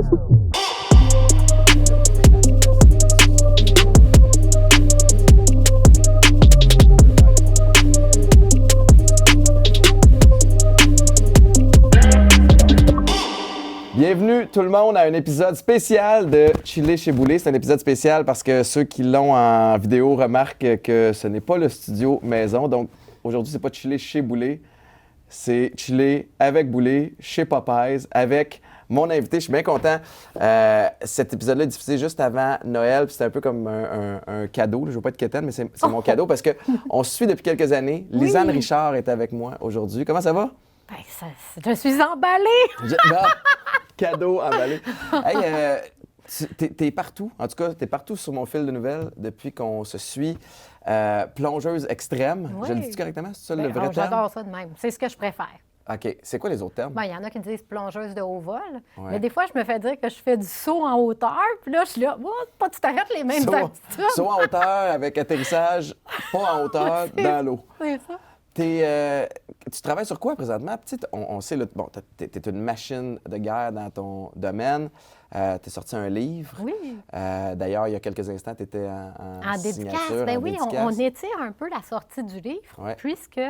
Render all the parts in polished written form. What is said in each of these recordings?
Bienvenue tout le monde à un épisode spécial de Chiller chez Boulay. C'est un épisode spécial parce que ceux qui l'ont en vidéo remarquent que ce n'est pas le studio maison. Donc aujourd'hui, c'est pas Chiller chez Boulay, c'est Chiller avec Boulay chez Popeyes avec mon invité. Je suis bien content. Cet épisode-là est diffusé juste avant Noël. Puis c'est un peu comme un cadeau. Je ne veux pas être quétaine, mais c'est mon cadeau parce qu'on se suit depuis quelques années. Oui. Lisanne Richard est avec moi aujourd'hui. Comment ça va? Ben, je suis emballée! Cadeau emballé. Hey, t'es partout. En tout cas, t'es partout sur mon fil de nouvelles depuis qu'on se suit. Plongeuse extrême. Oui. Je le dis correctement? C'est ça le Ben, vrai terme? j'adore ça de même. C'est ce que je préfère. OK. C'est quoi les autres termes? Ben, il y en a qui disent plongeuse de haut vol. Ouais. Mais des fois, je me fais dire que je fais du saut en hauteur. Puis là, je suis là, oh, pas tout à fait les mêmes attitudes. Saut en hauteur avec atterrissage, pas en hauteur, dans l'eau. C'est ça. Tu travailles sur quoi présentement? On sait, bon, tu es une machine de guerre dans ton domaine. Tu as sorti un livre. Oui. D'ailleurs, il y a quelques instants, tu étais en dédicace. signature, Ben en oui, dédicace. on étire un peu la sortie du livre, Ouais. puisque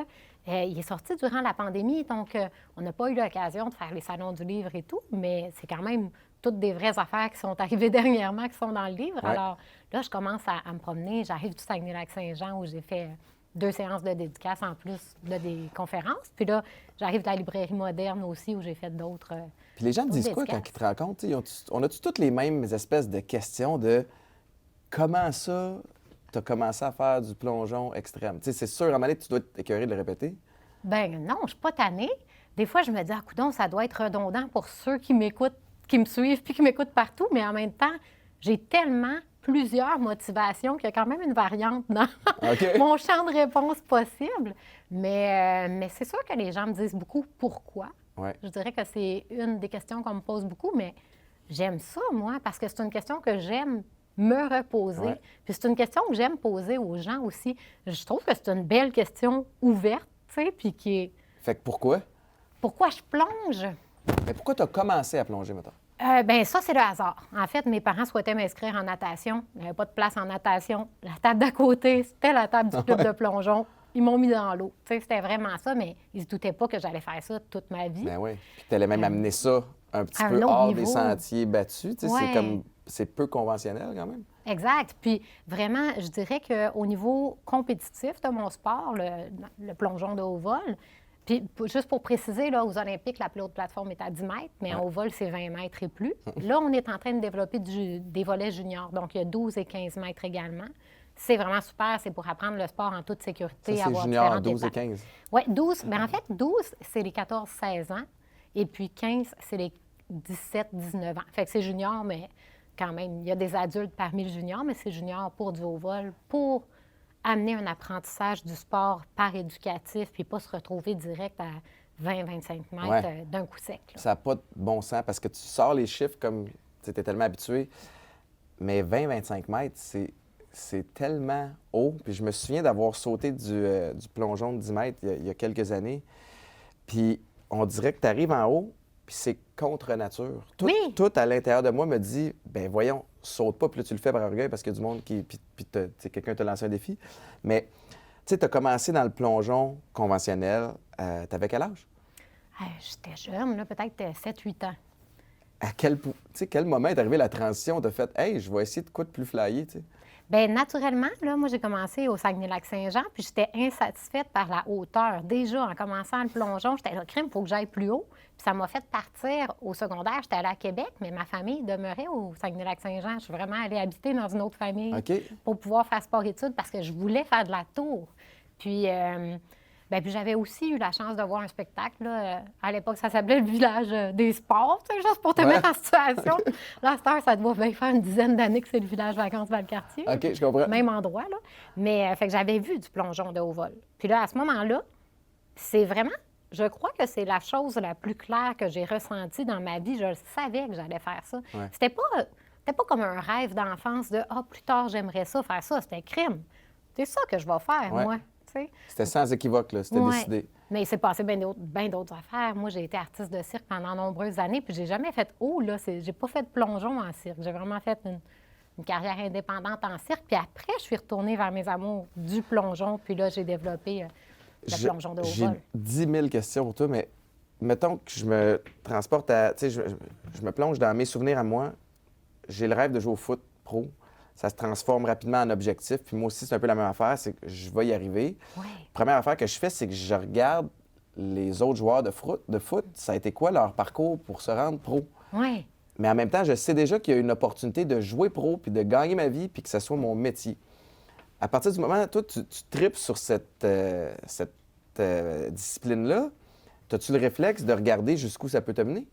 il est sorti durant la pandémie. Donc, on n'a pas eu l'occasion de faire les salons du livre et tout, mais c'est quand même toutes des vraies affaires qui sont arrivées dernièrement, qui sont dans le livre. Ouais. Alors là, je commence à me promener. J'arrive du Saguenay-Lac-Saint-Jean où j'ai fait 2 séances de dédicace en plus des conférences. Puis là, j'arrive de la librairie moderne aussi où j'ai fait d'autres. Puis les gens te disent quoi quand ils te rencontrent? On a-tu toutes les mêmes espèces de questions de comment ça, tu as commencé à faire du plongeon extrême? Tu sais, c'est sûr, à un moment donné, tu dois être écœuré de le répéter. Ben non, je suis pas tannée. Des fois, je me dis, ah, coudonc, ça doit être redondant pour ceux qui m'écoutent, qui me suivent, puis qui m'écoutent partout. Mais en même temps, j'ai tellement plusieurs motivations qu'il y a quand même une variante dans OK. mon champ de réponse possible. Mais c'est sûr que les gens me disent beaucoup pourquoi. Ouais. Je dirais que c'est une des questions qu'on me pose beaucoup, mais j'aime ça, moi, parce que c'est une question que j'aime me reposer. Ouais. Puis c'est une question que j'aime poser aux gens aussi. Je trouve que c'est une belle question ouverte, tu sais, puis qui est Fait que pourquoi? pourquoi je plonge? Mais pourquoi tu as commencé à plonger, maintenant? Bien, ça, c'est le hasard. En fait, mes parents souhaitaient m'inscrire en natation. Il n'y avait pas de place en natation. La table d'à côté, c'était la table du club de plongeon. Ils m'ont mis dans l'eau. Tu sais, c'était vraiment ça, mais ils ne se doutaient pas que j'allais faire ça toute ma vie. Ben oui. Puis tu allais même amener ça un petit à un peu autre hors niveau. des sentiers battus. Tu sais, Ouais. c'est peu conventionnel quand même. Exact. Puis vraiment, je dirais qu'au niveau compétitif de mon sport, le plongeon de haut vol, puis juste pour préciser, là, aux Olympiques, la plus haute plateforme est à 10 mètres, mais en haut vol, c'est 20 mètres et plus. Là, on est en train de développer des volets juniors, donc il y a 12 et 15 mètres également. C'est vraiment super, c'est pour apprendre le sport en toute sécurité, Ça, c'est avoir junior différentes 12 et étapes. 15. Oui, 12. Mais en fait, 12, c'est les 14-16 ans, et puis 15, c'est les 17-19 ans. Fait que c'est junior, mais quand même, il y a des adultes parmi le junior, mais c'est junior pour du haut vol, pour amener un apprentissage du sport par éducatif, puis pas se retrouver direct à 20-25 mètres Ouais. d'un coup sec. Là. Ça n'a pas de bon sens parce que tu sors les chiffres comme tu étais tellement habitué. Mais 20-25 mètres, c'est tellement haut. Puis je me souviens d'avoir sauté du plongeon de 10 mètres il y a quelques années. Puis on dirait que tu arrives en haut, puis c'est contre nature. Oui. Tout à l'intérieur de moi me dit, ben voyons, saute pas. Puis là, tu le fais par orgueil parce qu'il y a du monde qui... Puis quelqu'un t'a lancé un défi. Mais tu sais, tu as commencé dans le plongeon conventionnel. T'avais quel âge? J'étais jeune, là, peut-être 7-8 ans. À quel moment est arrivée la transition? T'as fait, hey, je vais essayer de quoi de plus flyer, tu sais? Bien, naturellement, là, moi, j'ai commencé au Saguenay-Lac-Saint-Jean, puis j'étais insatisfaite par la hauteur. Déjà, en commençant le plongeon, j'étais là, crime, il faut que j'aille plus haut. Puis ça m'a fait partir au secondaire. J'étais allée à Québec, mais ma famille demeurait au Saguenay-Lac-Saint-Jean. Je suis vraiment allée habiter dans une autre famille OK. pour pouvoir faire sport-études parce que je voulais faire de la tour. Puis, puis j'avais aussi eu la chance de voir un spectacle. Là. À l'époque, ça s'appelait le village des sports, tu sais, juste pour te mettre en situation. Là, à cette heure, ça doit bien faire une dizaine d'années que c'est le village vacances Valcartier. OK, je comprends. Même endroit, là. Mais fait que j'avais vu du plongeon de haut vol. Puis là, à ce moment-là, c'est vraiment, je crois que c'est la chose la plus claire que j'ai ressentie dans ma vie. Je savais que j'allais faire ça. Ouais. C'était pas comme un rêve d'enfance de « Ah, plus tard, j'aimerais ça, faire ça ». C'était crime. C'est ça que je vais faire, Ouais. moi. Tu sais. C'était sans équivoque, là. C'était Ouais. décidé. Mais il s'est passé bien d'autres affaires. Moi, j'ai été artiste de cirque pendant nombreuses années, puis j'ai jamais fait haut, là. J'ai pas fait de plongeon en cirque. J'ai vraiment fait une carrière indépendante en cirque. Puis après, je suis retournée vers mes amours du plongeon, puis là, j'ai développé le plongeon de haut J'ai vol. 10 000 questions pour toi, mais mettons que je me transporte à... Tu sais, je me plonge dans mes souvenirs à moi. J'ai le rêve de jouer au foot pro. Ça se transforme rapidement en objectif. Puis moi aussi, c'est un peu la même affaire, c'est que je vais y arriver. Ouais. Première affaire que je fais, c'est que je regarde les autres joueurs de foot. Ça a été quoi leur parcours pour se rendre pro? Oui. Mais en même temps, je sais déjà qu'il y a une opportunité de jouer pro, puis de gagner ma vie, puis que ce soit mon métier. À partir du moment où toi, tu tripes sur cette discipline-là, as-tu le réflexe de regarder jusqu'où ça peut te mener?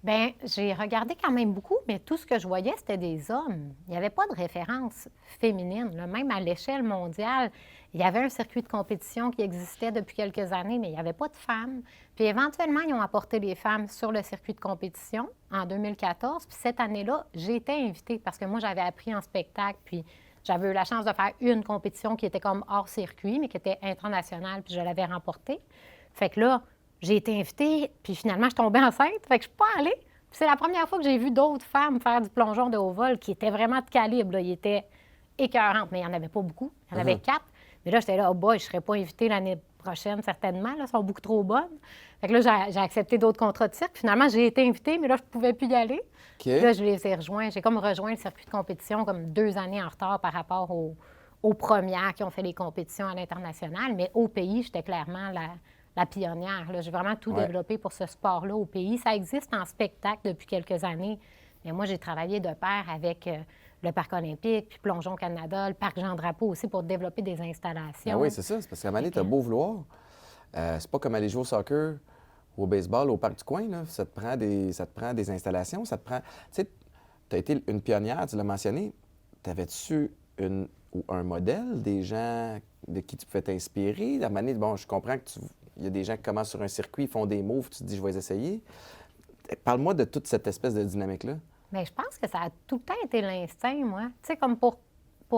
Bien, j'ai regardé quand même beaucoup, mais tout ce que je voyais, c'était des hommes. Il n'y avait pas de référence féminine. Là. Même à l'échelle mondiale, il y avait un circuit de compétition qui existait depuis quelques années, mais il n'y avait pas de femmes. Puis éventuellement, ils ont apporté les femmes sur le circuit de compétition en 2014. Puis cette année-là, j'ai été invitée parce que moi, j'avais appris en spectacle, puis j'avais eu la chance de faire une compétition qui était comme hors circuit, mais qui était internationale, puis je l'avais remportée. Fait que là, j'ai été invitée, puis finalement, je suis tombée enceinte. Fait que je suis pas allée. Puis c'est la première fois que j'ai vu d'autres femmes faire du plongeon de haut vol qui étaient vraiment de calibre. Là. Ils étaient écœurantes, mais il n'y en avait pas beaucoup. Il y en avait 4. Mais là, j'étais là, oh boy, je ne serais pas invitée l'année prochaine, certainement. Là, elles sont beaucoup trop bonnes. Fait que là, j'ai accepté d'autres contrats de cirque. Finalement, j'ai été invitée, mais là, je ne pouvais plus y aller. OK. Là, je les ai rejoints. J'ai comme rejoint le circuit de compétition comme 2 années en retard par rapport aux premières qui ont fait les compétitions à l'international. Mais au pays, j'étais clairement la pionnière. Là. J'ai vraiment tout développé pour ce sport-là au pays. Ça existe en spectacle depuis quelques années. Mais moi, j'ai travaillé de pair avec le Parc olympique, puis Plongeon Canada, le Parc Jean-Drapeau aussi pour développer des installations. Ah oui, c'est ça. C'est parce qu'à un moment donné, t'as beau vouloir. C'est pas comme aller jouer au soccer ou au baseball au parc du coin. Là. Ça te prend des installations. Ça te prend... Tu sais, t'as été une pionnière, tu l'as mentionné. T'avais-tu un modèle, des gens de qui tu pouvais t'inspirer? À un moment donné, bon, je comprends que il y a des gens qui commencent sur un circuit, ils font des moves, tu te dis, je vais les essayer. Parle-moi de toute cette espèce de dynamique-là. Bien, je pense que ça a tout le temps été l'instinct, moi. Tu sais, comme pour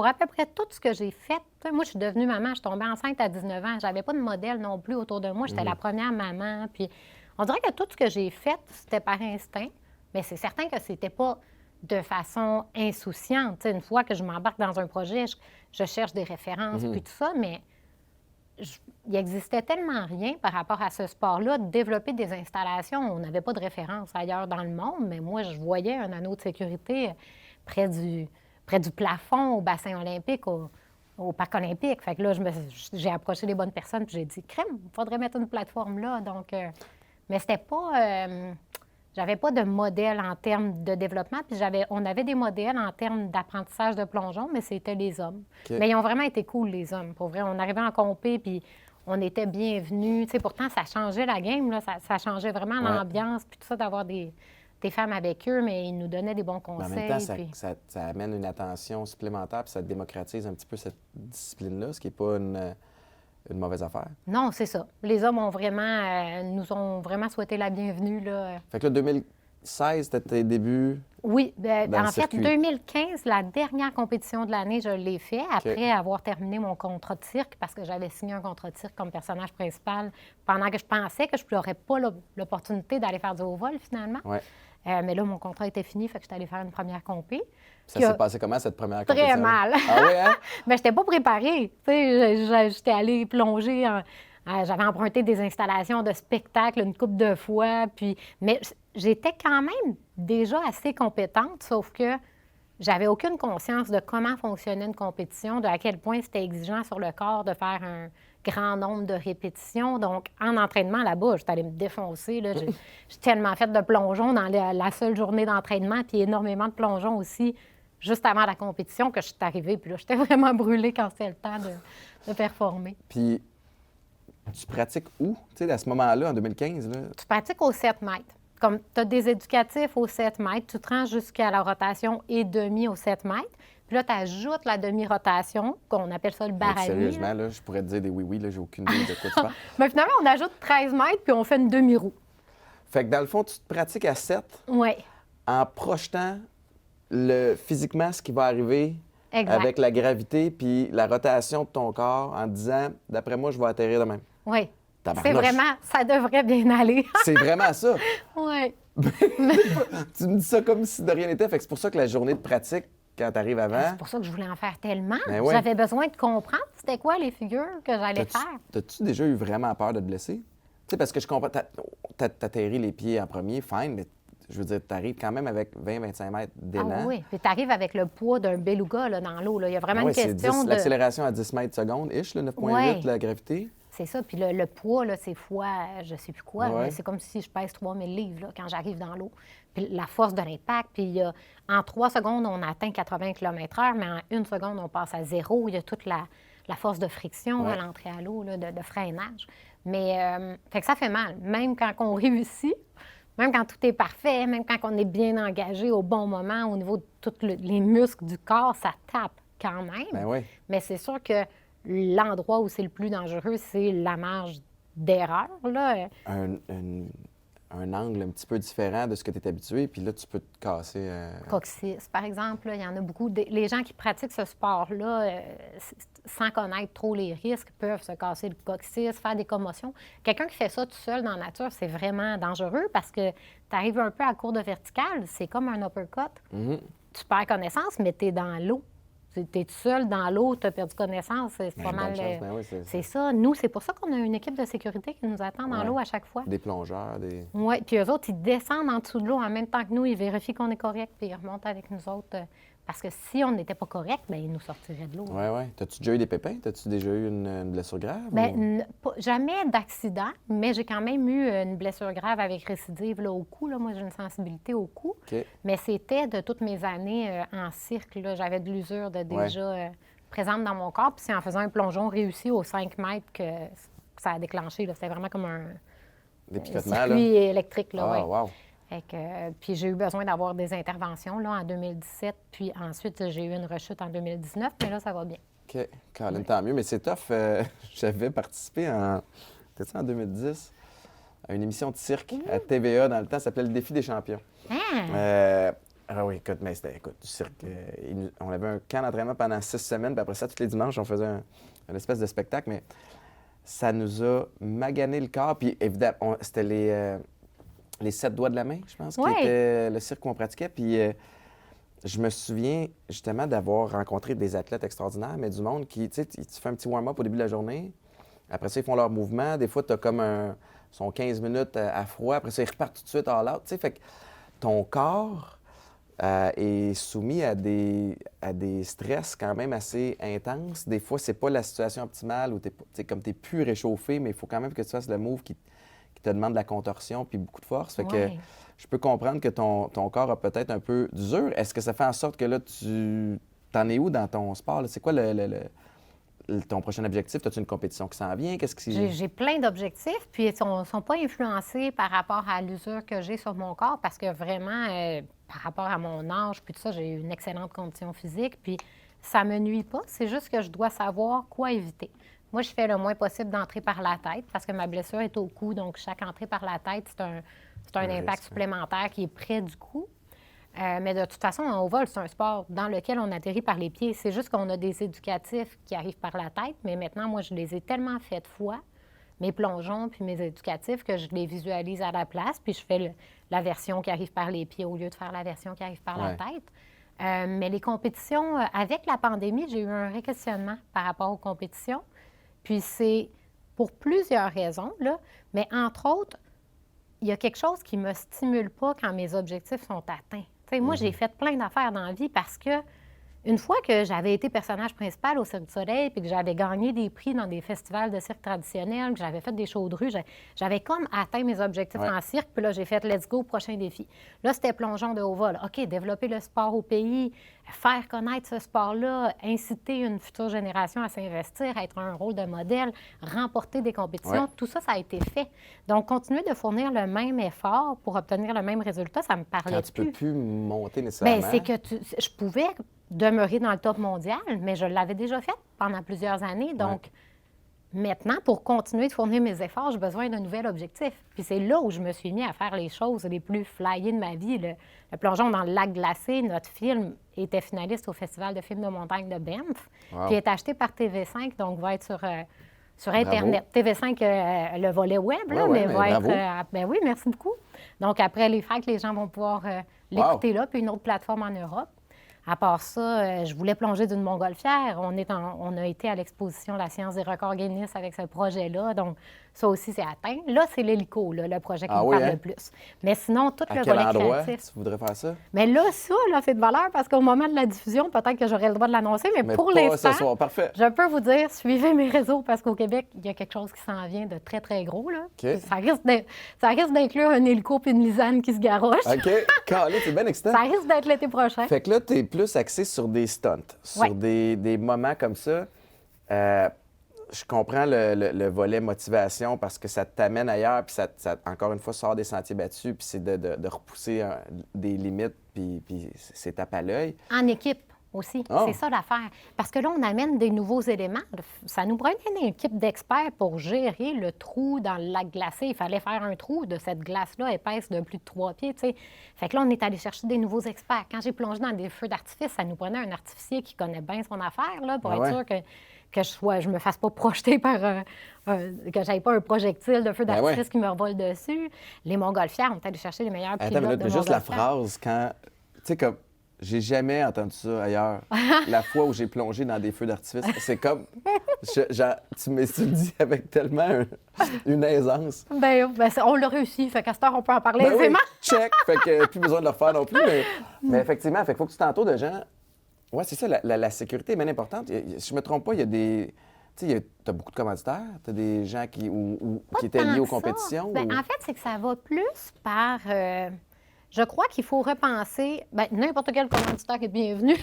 à peu près tout ce que j'ai fait. Tu sais, moi, je suis devenue maman, je suis tombée enceinte à 19 ans. J'avais pas de modèle non plus autour de moi. J'étais la première maman. Puis on dirait que tout ce que j'ai fait, c'était par instinct. Mais c'est certain que c'était pas de façon insouciante. Tu sais, une fois que je m'embarque dans un projet, je cherche des références, puis tout ça, mais il n'existait tellement rien par rapport à ce sport-là, de développer des installations. On n'avait pas de référence ailleurs dans le monde, mais moi, je voyais un anneau de sécurité près du plafond au bassin olympique, au parc olympique. Fait que là, j'ai approché les bonnes personnes, puis j'ai dit, crème, il faudrait mettre une plateforme là. Donc, mais c'était pas... j'avais pas de modèle en termes de développement, puis on avait des modèles en termes d'apprentissage de plongeon, mais c'était les hommes. OK. Mais ils ont vraiment été cool, les hommes, pour vrai. On arrivait en compé, puis on était bienvenus. Tu sais, pourtant, ça changeait la game, là. Ça changeait vraiment l'ambiance, puis tout ça, d'avoir des femmes avec eux, mais ils nous donnaient des bons Mais conseils. en même temps, puis- ça amène une attention supplémentaire, puis ça démocratise un petit peu cette discipline-là, ce qui n'est pas une mauvaise affaire. Non, c'est ça. Les hommes nous ont vraiment souhaité la bienvenue, là. Fait que là, 2016, c'était tes débuts. Oui, Dans le en fait, circuit. 2015, la dernière compétition de l'année, je l'ai fait après avoir terminé mon contrat de cirque parce que j'avais signé un contrat de cirque comme personnage principal pendant que je pensais que je n'aurais pas l'opportunité d'aller faire du haut vol finalement. Ouais. Mais là, mon contrat était fini, fait que j'étais allée faire une première compé. Ça Puis, s'est passé comment, cette première très compétition? mal. Ah oui, hein? Mais je n'étais pas préparée. Tu sais, j'étais allée plonger. J'avais emprunté des installations de spectacle une couple de fois. Mais j'étais quand même déjà assez compétente, sauf que j'avais aucune conscience de comment fonctionnait une compétition, de à quel point c'était exigeant sur le corps de faire un grand nombre de répétitions. Donc, en entraînement là-bas, j'étais allée me défoncer. Là. J'ai tellement fait de plongeons dans la seule journée d'entraînement, puis énormément de plongeons aussi juste avant la compétition que je suis arrivée. Puis là, j'étais vraiment brûlée quand c'était le temps de performer. Puis, tu pratiques où? Tu sais, à ce moment-là, en 2015, là? Tu pratiques au 7 mètres. Comme tu as des éducatifs au 7 mètres, tu te rends jusqu'à la rotation et demi au 7 mètres. Puis là, tu ajoutes la demi-rotation, qu'on appelle ça le barami. Sérieusement, là, je pourrais te dire des oui-oui, là, j'ai aucune idée de quoi tu parles. Mais finalement, on ajoute 13 mètres, puis on fait une demi-roue. Fait que dans le fond, tu te pratiques à 7 Oui, en projetant physiquement ce qui va arriver exact. avec la gravité puis la rotation de ton corps en disant, d'après moi, je vais atterrir de même. Oui. C'est vraiment, ça devrait bien aller. C'est vraiment ça. Oui. Tu me dis ça comme si de rien n'était. Fait que c'est pour ça que la journée de pratique, quand tu arrives avant... C'est pour ça que je voulais en faire tellement. Ben oui. J'avais besoin de comprendre c'était quoi les figures que j'allais faire. T'as-tu déjà eu vraiment peur de te blesser? Tu sais, parce que je comprends, t'atterris les pieds en premier, fine, mais je veux dire, t'arrives quand même avec 20-25 mètres d'élan. Ah oui, puis t'arrives avec le poids d'un beluga là, dans l'eau. Il y a vraiment une question de... L'accélération à 10 mètres seconde, 9,8 la gravité. C'est ça. Puis le poids, là, c'est fois, je sais plus quoi, Ouais. mais c'est comme si je pèse 3000 livres là, quand j'arrive dans l'eau. Puis la force de l'impact, puis en 3 secondes, on atteint 80 km/h, mais en 1 seconde, on passe à 0. Il y a toute la force de friction à l'entrée à l'eau, là, de freinage. Mais fait que ça fait mal. Même quand on réussit, même quand tout est parfait, même quand on est bien engagé au bon moment, au niveau de tous les muscles du corps, ça tape quand même. Ben oui. Mais c'est sûr que l'endroit où c'est le plus dangereux, c'est la marge d'erreur, là. Un angle un petit peu différent de ce que tu es habitué, puis là, tu peux te casser... Coccyx, par exemple, là, il y en a beaucoup. Les gens qui pratiquent ce sport-là, sans connaître trop les risques, peuvent se casser le coccyx, faire des commotions. Quelqu'un qui fait ça tout seul dans la nature, c'est vraiment dangereux parce que tu arrives un peu à court de verticale, c'est comme un uppercut. Tu perds connaissance, mais tu es dans l'eau. Tu es tout seul dans l'eau, tu as perdu connaissance, c'est pas mal. Oui, c'est ça. Nous, c'est pour ça qu'on a une équipe de sécurité qui nous attend dans l'eau à chaque fois. Des plongeurs, des... Oui, puis eux autres, ils descendent en dessous de l'eau en même temps que nous, ils vérifient qu'on est correct, puis ils remontent avec nous autres. Parce que si on n'était pas correct, bien, ils nous sortiraient de l'eau. Oui, oui. T'as-tu déjà eu des pépins? T'as-tu déjà eu une blessure grave? Bien, jamais d'accident, mais j'ai quand même eu une blessure grave avec récidive là, au cou. Là. Moi, j'ai une sensibilité au cou. OK. Mais c'était de toutes mes années en cirque. Là. J'avais de l'usure déjà présente dans mon corps. Puis c'est en faisant un plongeon réussi aux 5 mètres que ça a déclenché. Là. C'était vraiment comme un circuit électrique. Là, ah, wow! Puis j'ai eu besoin d'avoir des interventions là, en 2017. Puis ensuite, j'ai eu une rechute en 2019. Mais là, ça va bien. OK. Colin, tant mieux. Mais c'est tough. J'avais participé peut-être en 2010 à une émission de cirque à TVA dans le temps. Ça s'appelait Le Défi des champions. Ah oui, écoute, mais c'était du cirque. On avait un camp d'entraînement pendant 6 semaines. Puis après ça, tous les dimanches, on faisait un espèce de spectacle. Mais ça nous a magané le corps. Puis évidemment, c'était les 7 doigts de la main, je pense, qui était le cirque qu'on pratiquait. Puis je me souviens justement d'avoir rencontré des athlètes extraordinaires, mais du monde qui, tu sais, tu fais un petit warm-up au début de la journée. Après ça, ils font leur mouvement. Des fois, tu as comme sont 15 minutes à froid. Après ça, ils repartent tout de suite all out. Tu sais, fait que ton corps est soumis à des stress quand même assez intenses. Des fois, c'est pas la situation optimale où tu n'es plus réchauffé, mais il faut quand même que tu fasses le move qui te demande de la contorsion puis beaucoup de force. Fait que je peux comprendre que ton corps a peut-être un peu d'usure. Est-ce que ça fait en sorte que là, t'en es où dans ton sport? C'est quoi ton prochain objectif? As-tu une compétition qui s'en vient? J'ai plein d'objectifs, puis ils ne sont pas influencés par rapport à l'usure que j'ai sur mon corps parce que vraiment, par rapport à mon âge, puis tout ça, j'ai une excellente condition physique, puis ça me nuit pas. C'est juste que je dois savoir quoi éviter. Moi, je fais le moins possible d'entrer par la tête parce que ma blessure est au cou, donc chaque entrée par la tête, c'est un impact supplémentaire qui est près du cou. Mais de toute façon, au vol, c'est un sport dans lequel on atterrit par les pieds. C'est juste qu'on a des éducatifs qui arrivent par la tête, mais maintenant, moi, je les ai tellement fait de fois, mes plongeons puis mes éducatifs, que je les visualise à la place, puis je fais la version qui arrive par les pieds au lieu de faire la version qui arrive par la tête. Mais les compétitions, avec la pandémie, j'ai eu un réquestionnement par rapport aux compétitions. Puis c'est pour plusieurs raisons, là, mais entre autres, il y a quelque chose qui ne me stimule pas quand mes objectifs sont atteints. T'sais, moi, j'ai fait plein d'affaires dans la vie parce que une fois que j'avais été personnage principal au Cirque du Soleil puis que j'avais gagné des prix dans des festivals de cirque traditionnels, que j'avais fait des shows de rue, j'avais comme atteint mes objectifs en cirque. Puis là, j'ai fait « let's go, prochain défi ». Là, c'était plongeon de haut vol. OK, développer le sport au pays, faire connaître ce sport-là, inciter une future génération à s'investir, à être un rôle de modèle, remporter des compétitions. Tout ça, ça a été fait. Donc, continuer de fournir le même effort pour obtenir le même résultat, ça me parlait quand tu peux plus monter nécessairement. Bien, c'est que je pouvais demeurer dans le top mondial, mais je l'avais déjà fait pendant plusieurs années. Donc, maintenant, pour continuer de fournir mes efforts, j'ai besoin d'un nouvel objectif. Puis c'est là où je me suis mis à faire les choses les plus flyées de ma vie. Le plongeon dans le lac glacé, notre film était finaliste au Festival de films de montagne de Banff, qui est acheté par TV5, donc va être sur Internet. TV5, le volet web, là, Ouais, mais ouais, va bravo. être... ben oui, merci beaucoup. Donc, après les fêtes, les gens vont pouvoir l'écouter là, puis une autre plateforme en Europe. À part ça, je voulais plonger d'une montgolfière. On a été à l'exposition La science des records Guinness avec ce projet-là. Donc, ça aussi, c'est atteint. Là, c'est l'hélico, là, le projet qui me parle le plus. Mais sinon, tout À le quel volet endroit créatif. tu voudrais faire ça? Mais là, ça, là, c'est de valeur parce qu'au moment de la diffusion, peut-être que j'aurai le droit de l'annoncer, mais pour pas l'instant, ce soir. Parfait. je peux vous dire, suivez mes réseaux parce qu'au Québec, il y a quelque chose qui s'en vient de très, très gros. Là. OK. Ça risque d'inclure un hélico et une lisane qui se garoche. OK. Calé, c'est bien excitant. Ça risque d'être l'été prochain. Fait que là, tu es plus axé sur des stunts, sur Ouais. des moments comme ça. Je comprends le volet motivation parce que ça t'amène ailleurs, puis ça, encore une fois, sort des sentiers battus, puis c'est de repousser des limites, puis c'est tape à l'œil. En équipe aussi, Oh. c'est ça l'affaire. Parce que là, on amène des nouveaux éléments. Ça nous prenait une équipe d'experts pour gérer le trou dans le lac glacé. Il fallait faire un trou de cette glace-là épaisse de plus de 3 pieds, tu sais. Fait que là, on est allé chercher des nouveaux experts. Quand j'ai plongé dans des feux d'artifice, ça nous prenait un artificier qui connaît bien son affaire, là, pour Ah être ouais? sûr que je me fasse pas projeter par que j'aille pas un projectile de feu Ben d'artifice ouais. qui me revole dessus. Les montgolfières, on est allé chercher les meilleurs pilotes Attends, mais de là, juste la montgolfière. phrase quand. Tu sais, comme. J'ai jamais entendu ça ailleurs. La fois où j'ai plongé dans des feux d'artifice, c'est comme. Tu me le dis avec tellement une aisance. Ben, on l'a réussi. Fait qu'à cette heure, on peut en parler Ben oui, aisément. check. Fait que plus besoin de le refaire non plus. Mais effectivement, fait qu'il faut que tu t'entoures de gens. Oui, c'est ça, la sécurité est bien importante. Si je me trompe pas, il y a des. Tu sais, tu as beaucoup de commanditaires, tu as des gens qui étaient liés Tant aux que ça. compétitions. Ben, ou- en fait, c'est que ça va plus par. Je crois qu'il faut repenser. Ben, n'importe quel commanditaire est bienvenu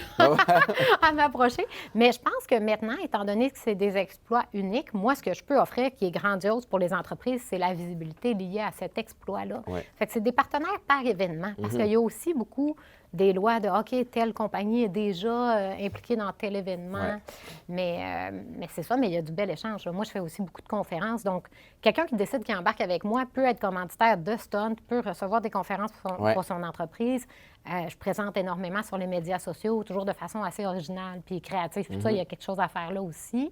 à m'approcher. Mais je pense que maintenant, étant donné que c'est des exploits uniques, moi, ce que je peux offrir qui est grandiose pour les entreprises, c'est la visibilité liée à cet exploit-là. Ouais. Fait que c'est des partenaires par événement. Parce qu'il y a aussi beaucoup des lois de OK, telle compagnie est déjà impliquée dans tel événement. Ouais. Mais c'est ça, mais il y a du bel échange, là. Moi, je fais aussi beaucoup de conférences. Donc, quelqu'un qui décide qu'il embarque avec moi peut être commanditaire de stunt, peut recevoir des conférences pour son entreprise. Je présente énormément sur les médias sociaux, toujours de façon assez originale puis créative. Puis ça, il y a quelque chose à faire là aussi.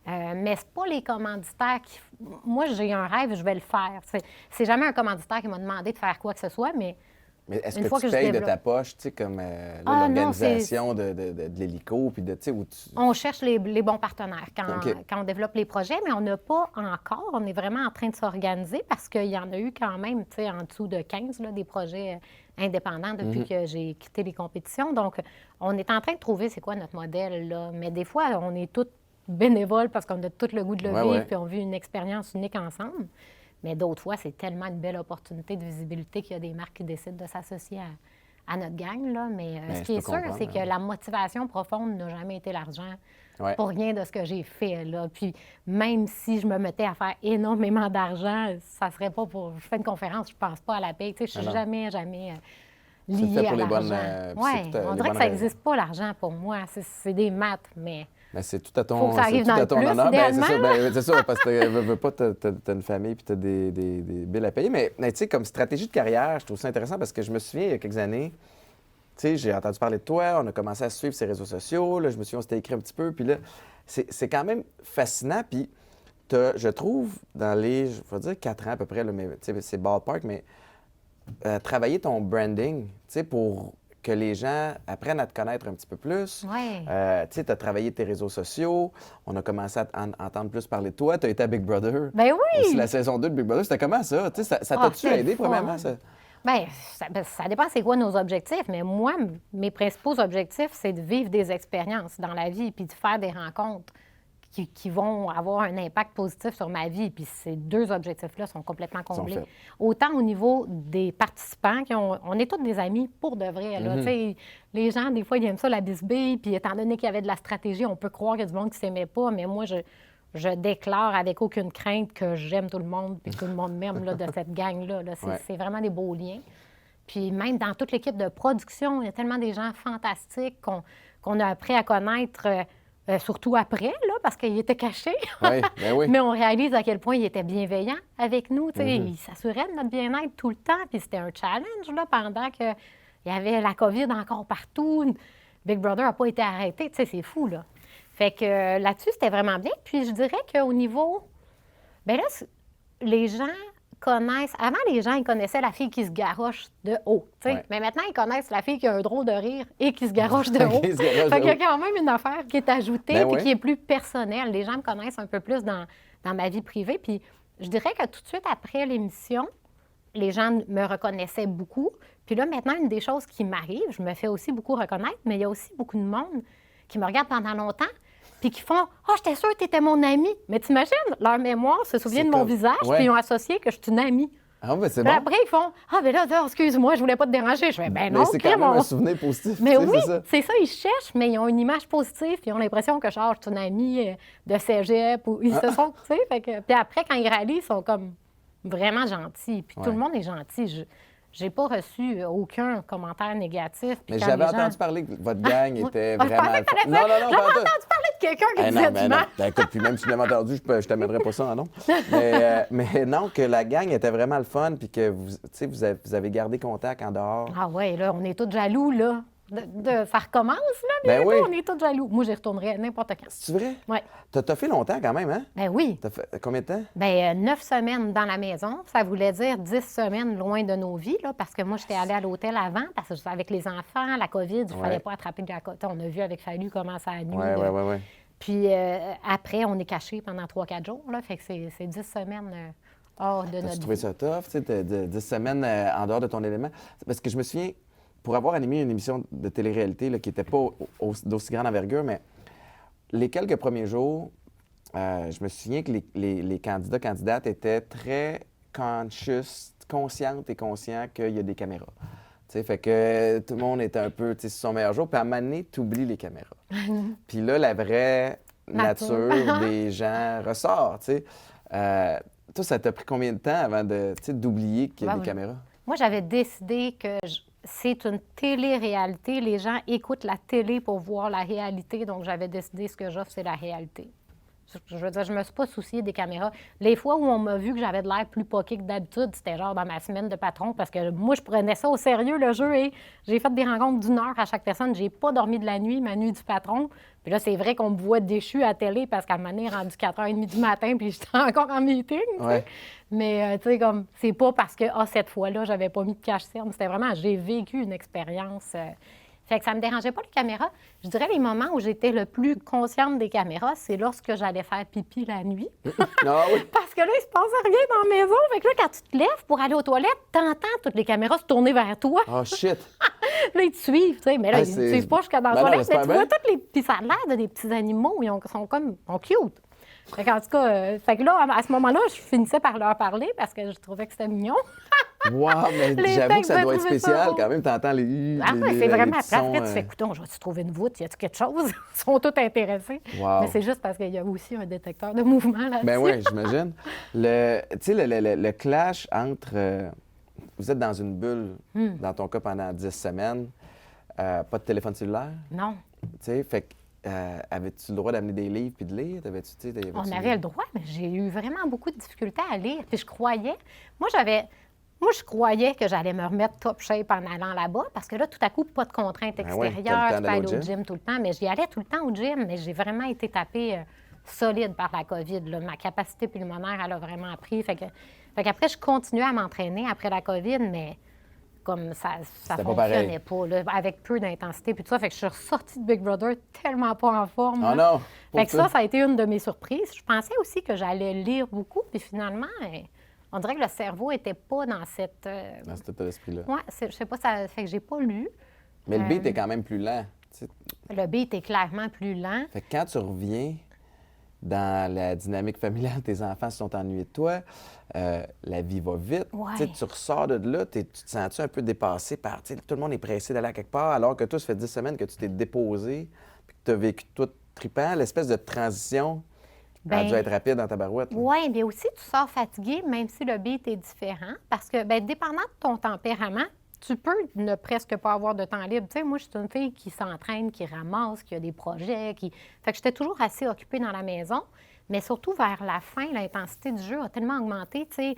Mais c'est pas les commanditaires qui... Moi, j'ai un rêve, je vais le faire. C'est jamais un commanditaire qui m'a demandé de faire quoi que ce soit, mais Mais est-ce une que fois tu que je payes de développe- ta poche, tu sais, comme là, Ah, non, l'organisation de l'hélico, puis de, tu sais, où tu... on cherche les bons partenaires OK. quand on développe les projets, mais on n'a pas encore. On est vraiment en train de s'organiser parce qu'il y en a eu quand même, tu sais, en dessous de 15, là, des projets indépendants depuis que j'ai quitté les compétitions. Donc, on est en train de trouver c'est quoi notre modèle, là. Mais des fois, on est tous bénévoles parce qu'on a tout le goût de le Ouais, vivre ouais. puis on vit une expérience unique ensemble. Mais d'autres fois, c'est tellement une belle opportunité de visibilité qu'il y a des marques qui décident de s'associer à notre gang, là. Mais Ben, ce je qui est peux sûr, comprendre, c'est que hein. la motivation profonde n'a jamais été l'argent Ouais. pour rien de ce que j'ai fait, là. Puis même si je me mettais à faire énormément d'argent, ça serait pas pour... Je fais une conférence, je pense pas à la paye. Tu sais, je suis non. jamais C'est liée fait à pour les bonnes, l'argent. puis c'est Oui, pour on les dirait que bonnes ça raisons. n'existe pas, l'argent, pour moi. C'est des maths, mais... Mais c'est tout à ton, Faut que ça c'est arrive tout dans à le ton plus, honneur. Ben, c'est ça, idéalement. c'est ça, parce que veux pas, t'as une famille puis t'as des billes à payer. Mais tu sais, comme stratégie de carrière, je trouve ça intéressant parce que je me souviens, il y a quelques années, tu sais, j'ai entendu parler de toi, on a commencé à suivre ses réseaux sociaux, là, je me souviens, on s'était écrit un petit peu, puis là, c'est quand même fascinant, puis je trouve, dans les, je vais dire 4 ans à peu près, là, mais tu sais, c'est ballpark, mais travailler ton branding, tu sais, pour que les gens apprennent à te connaître un petit peu plus. Ouais. Tu sais, tu as travaillé tes réseaux sociaux, on a commencé à entendre plus parler de toi, tu as été à Big Brother. Ben oui! Aussi, la saison 2 de Big Brother, c'était comment ça? Tu sais, ça Ah, t'a-tu c'est aidé, le fun. premièrement? Ça? Bien, ça dépend c'est quoi nos objectifs, mais moi, mes principaux objectifs, c'est de vivre des expériences dans la vie puis de faire des rencontres qui vont avoir un impact positif sur ma vie. Puis ces deux objectifs-là sont complètement comblés. faits. Autant au niveau des participants, on est tous des amis pour de vrai. Là. Tu sais, les gens, des fois, ils aiment ça, la bisbille, puis étant donné qu'il y avait de la stratégie, on peut croire qu'il y a du monde qui ne s'aimait pas, mais moi, je déclare avec aucune crainte que j'aime tout le monde, puis que tout le monde m'aime là, de cette gang-là. Là. Ouais. C'est vraiment des beaux liens. Puis même dans toute l'équipe de production, il y a tellement des gens fantastiques qu'on a appris à connaître, surtout après, là, parce qu'ils étaient cachés. Oui, ben oui. Mais on réalise à quel point ils étaient bienveillants avec nous. Tu sais, Ils s'assuraient de notre bien-être tout le temps. Puis c'était un challenge là, pendant qu'il y avait la COVID encore partout. Big Brother n'a pas été arrêté. Tu sais, c'est fou, là. Fait que là-dessus, c'était vraiment bien. Puis je dirais qu'au niveau... Bien là, les gens connaissent... Avant, les gens, ils connaissaient la fille qui se garoche de haut, tu sais. Ouais. Mais maintenant, ils connaissent la fille qui a un drôle de rire et qui se garoche de haut. Qui se garoche de Fait qu'il y a haut. quand même une affaire qui est ajoutée Ben puis oui. qui est plus personnelle. Les gens me connaissent un peu plus dans ma vie privée. Puis je dirais que tout de suite après l'émission, les gens me reconnaissaient beaucoup. Puis là, maintenant, une des choses qui m'arrive, je me fais aussi beaucoup reconnaître, mais il y a aussi beaucoup de monde qui me regarde pendant longtemps puis qui font « Ah, j'étais sûre que tu étais mon ami. » Mais t'imagines, leur mémoire se souvient C'est de mon comme- visage Ouais. puis ils ont associé que je suis une amie. Ah, ben c'est Puis bon. après, ils font « Ah, ben là, excuse-moi, je voulais pas te déranger. » Je fais « Ben non, Mais c'est quand crime, même on- un souvenir positif. Mais tu sais, oui, c'est ça. c'est ça, ils cherchent, mais ils ont une image positive, ils ont l'impression que genre, je suis une amie de cégep, ou ils se sont, tu sais, fait que... Puis après, quand ils rallient, ils sont comme vraiment gentils, puis tout Ouais. le monde est gentil. J'ai pas reçu aucun commentaire négatif. Puis Mais quand j'avais les gens- entendu parler que votre gang oui. était Ah, je vraiment... pensais que t'allais Non, non, non, J'avais pas en tout. entendu parler de quelqu'un qui Eh disait non, du ben non. mal. Ben, écoute, puis même si tu l'avais entendu, je t'amènerais pas ça, hein, non? Mais non, que la gang était vraiment le fun, puis que vous, tu sais, vous avez gardé contact en dehors. Ah ouais, là, on est tous jaloux, là. Ça recommence, là, Ben bientôt, oui. on est tous jaloux. Moi, j'y retournerais n'importe quand. C'est vrai? Oui. T'as fait longtemps quand même, hein? Ben oui. T'as fait combien de temps? Bien, 9 semaines dans la maison, ça voulait dire 10 semaines loin de nos vies, là, parce que moi, j'étais allée à l'hôtel avant, parce que avec les enfants, la COVID, il ne Ouais. fallait pas attraper de la COVID. On a vu avec Fallu comment ça a nuit. Ouais, ouais, ouais, ouais. Puis après, on est cachés pendant 3-4 jours, là, fait que c'est 10 semaines hors de T'as-tu notre trouvé vie. ça tough, tu sais, 10 semaines en dehors de ton élément? Parce que je me souviens, pour avoir animé une émission de télé-réalité là, qui n'était pas d'aussi grande envergure, mais les quelques premiers jours, je me souviens que les candidates étaient très conscientes et conscients qu'il y a des caméras. Tu sais, fait que tout le monde était un peu, tu sais, sur son meilleur jour. Puis à un moment donné, t'oublies les caméras. Puis là, la vraie Nature. nature des gens ressort, tu sais. Toi, ça t'a pris combien de temps avant d'oublier qu'il y a Ben, des caméras? Moi, j'avais décidé que c'est une télé-réalité. Les gens écoutent la télé pour voir la réalité. Donc, j'avais décidé ce que j'offre, c'est la réalité. Je veux dire, je me suis pas souciée des caméras. Les fois où on m'a vu que j'avais de l'air plus poqué que d'habitude, c'était genre dans ma semaine de patron, parce que moi, je prenais ça au sérieux, le jeu, et j'ai fait des rencontres d'1 heure à chaque personne. J'ai pas dormi de la nuit, ma nuit du patron. Puis là, c'est vrai qu'on me voit déchu à la télé, parce qu'à un moment donné, rendu 4h30 du matin, puis j'étais encore en meeting, tu sais. Ouais. Mais, tu sais, comme, c'est pas parce que, cette fois-là, j'avais pas mis de cache-cerne. C'était vraiment, j'ai vécu une expérience. Fait que ça me dérangeait pas les caméras. Je dirais les moments où j'étais le plus consciente des caméras, c'est lorsque j'allais faire pipi la nuit. Ah oui. Parce que là, il se passe rien dans la maison. Fait que là, quand tu te lèves pour aller aux toilettes, t'entends toutes les caméras se tourner vers toi. Oh shit! Là, ils te suivent, tu sais. Mais là, Ah, ils ne c'est- suivent pas jusqu'à dans Ben la non, toilette. Mais j'espère tu vois bien. toutes les... Puis ça a l'air de des petits animaux. Ils sont comme... Ils sont cute. Fait qu'en tout cas, fait que là, à ce moment-là, je finissais par leur parler parce que je trouvais que c'était mignon. Wow, mais Les j'avoue que textes, ça je doit être trouvais ça spécial beau. quand même. T'entends les... Ah les- ouais, les- c'est les vraiment petits plate. sons, Après, tu fais, écoute, je vais-tu trouver une voûte? Y a-tu quelque chose? Ils sont tous intéressés. Wow. Mais c'est juste parce qu'il y a aussi un détecteur de mouvement là-dessus. Ben oui, j'imagine. Tu sais, le clash entre... vous êtes dans une bulle, dans ton cas, pendant 10 semaines. Pas de téléphone cellulaire, Non. tu sais, fait que... avais-tu le droit d'amener des livres puis de lire? On avait le droit, mais j'ai eu vraiment beaucoup de difficultés à lire. Puis je croyais... Moi, je croyais que j'allais me remettre top shape en allant là-bas, parce que là, tout à coup, pas de contraintes Ben ouais, extérieures, t'as le temps tu peux aller d'aller au gym tout le temps. Mais j'y allais tout le temps au gym, mais j'ai vraiment été tapée solide par la COVID, là. Ma capacité pulmonaire, elle a vraiment appris. Fait qu'après, je continuais à m'entraîner après la COVID, mais comme ça C'était pas pareil. fonctionnait pas, là, avec peu d'intensité. Puis tout ça, fait que je suis ressortie de Big Brother tellement pas en forme. Oh là. non! Fait que ça a été une de mes surprises. Je pensais aussi que j'allais lire beaucoup, puis finalement, on dirait que le cerveau était pas dans cette... Dans cet état d'esprit-là. Ouais, je sais pas, ça fait que j'ai pas lu. Mais le beat est quand même plus lent. Tu sais. Le beat est clairement plus lent. Fait que quand tu reviens dans la dynamique familiale, tes enfants se sont ennuyés de toi, la vie va vite. Ouais. Tu sais, tu ressors de là, tu te sens-tu un peu dépassé par... tu sais, tout le monde est pressé d'aller à quelque part, alors que toi, ça fait 10 semaines que tu t'es déposé, puis que tu as vécu tout trippant. L'espèce de transition a dû être rapide dans ta barouette. là. Oui, mais aussi, tu sors fatigué, même si le beat est différent. Parce que, bien, dépendant de ton tempérament, tu peux ne presque pas avoir de temps libre. Tu sais, moi, je suis une fille qui s'entraîne, qui ramasse, qui a des projets, qui... Fait que j'étais toujours assez occupée dans la maison. Mais surtout, vers la fin, l'intensité du jeu a tellement augmenté, tu sais.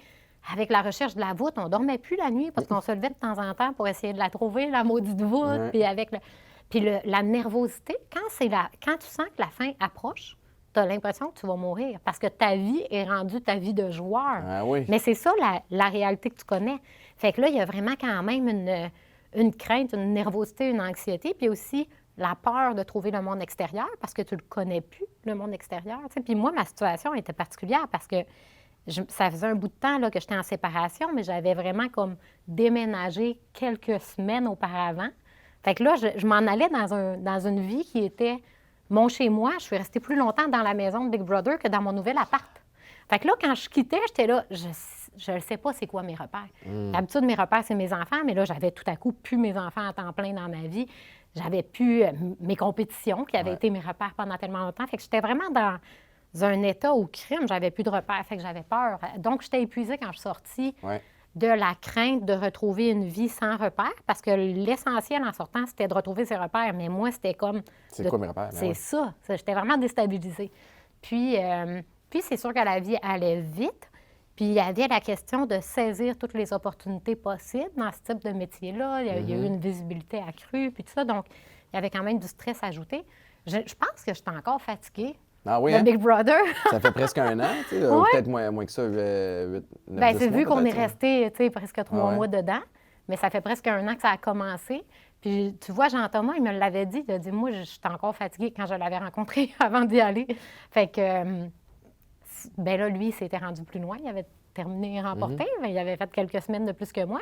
Avec la recherche de la voûte, on dormait plus la nuit parce qu'on se levait de temps en temps pour essayer de la trouver, la maudite voûte. Ouais. Puis avec le... Puis la nervosité, quand tu sens que la fin approche, tu as l'impression que tu vas mourir parce que ta vie est rendue ta vie de joueur. Ah oui. Mais c'est ça la réalité que tu connais. Fait que là, il y a vraiment quand même une crainte, une nervosité, une anxiété, puis aussi la peur de trouver le monde extérieur parce que tu le connais plus, le monde extérieur. Tu sais. Puis moi, ma situation était particulière parce que ça faisait un bout de temps là, que j'étais en séparation, mais j'avais vraiment comme déménagé quelques semaines auparavant. Fait que là, je m'en allais dans une vie qui était mon chez-moi. Je suis restée plus longtemps dans la maison de Big Brother que dans mon nouvel appart. Fait que là, quand je quittais, j'étais là, je ne sais pas c'est quoi mes repères. D'habitude, mes repères, c'est mes enfants, mais là, j'avais tout à coup plus mes enfants à temps plein dans ma vie. J'avais plus mes compétitions qui avaient été mes repères pendant tellement longtemps. Fait que j'étais vraiment dans un état au crime. J'avais plus de repères, fait que j'avais peur. Donc, j'étais épuisée quand je suis sortie de la crainte de retrouver une vie sans repères, parce que l'essentiel en sortant, c'était de retrouver ses repères. Mais moi, c'était comme... C'est quoi mes repères? C'est ça. J'étais vraiment déstabilisée. Puis c'est sûr que la vie allait vite. Puis il y avait la question de saisir toutes les opportunités possibles dans ce type de métier-là. Il y a eu une visibilité accrue, puis tout ça. Donc, il y avait quand même du stress ajouté. Je pense que j'étais encore fatiguée. Ah oui, de Big Brother. Ça fait presque un an, tu sais, ou peut-être moins que ça, 8, 9, Bien, 10 c'est mois, vu qu'on est peut-être, resté, tu sais, presque 3 mois dedans, mais ça fait presque un an que ça a commencé. Puis, tu vois, Jean-Thomas, il me l'avait dit. Il a dit, moi, je suis encore fatiguée quand je l'avais rencontré avant d'y aller. Fait que, bien là, lui, il s'était rendu plus loin. Il avait terminé remporté. Il avait fait quelques semaines de plus que moi.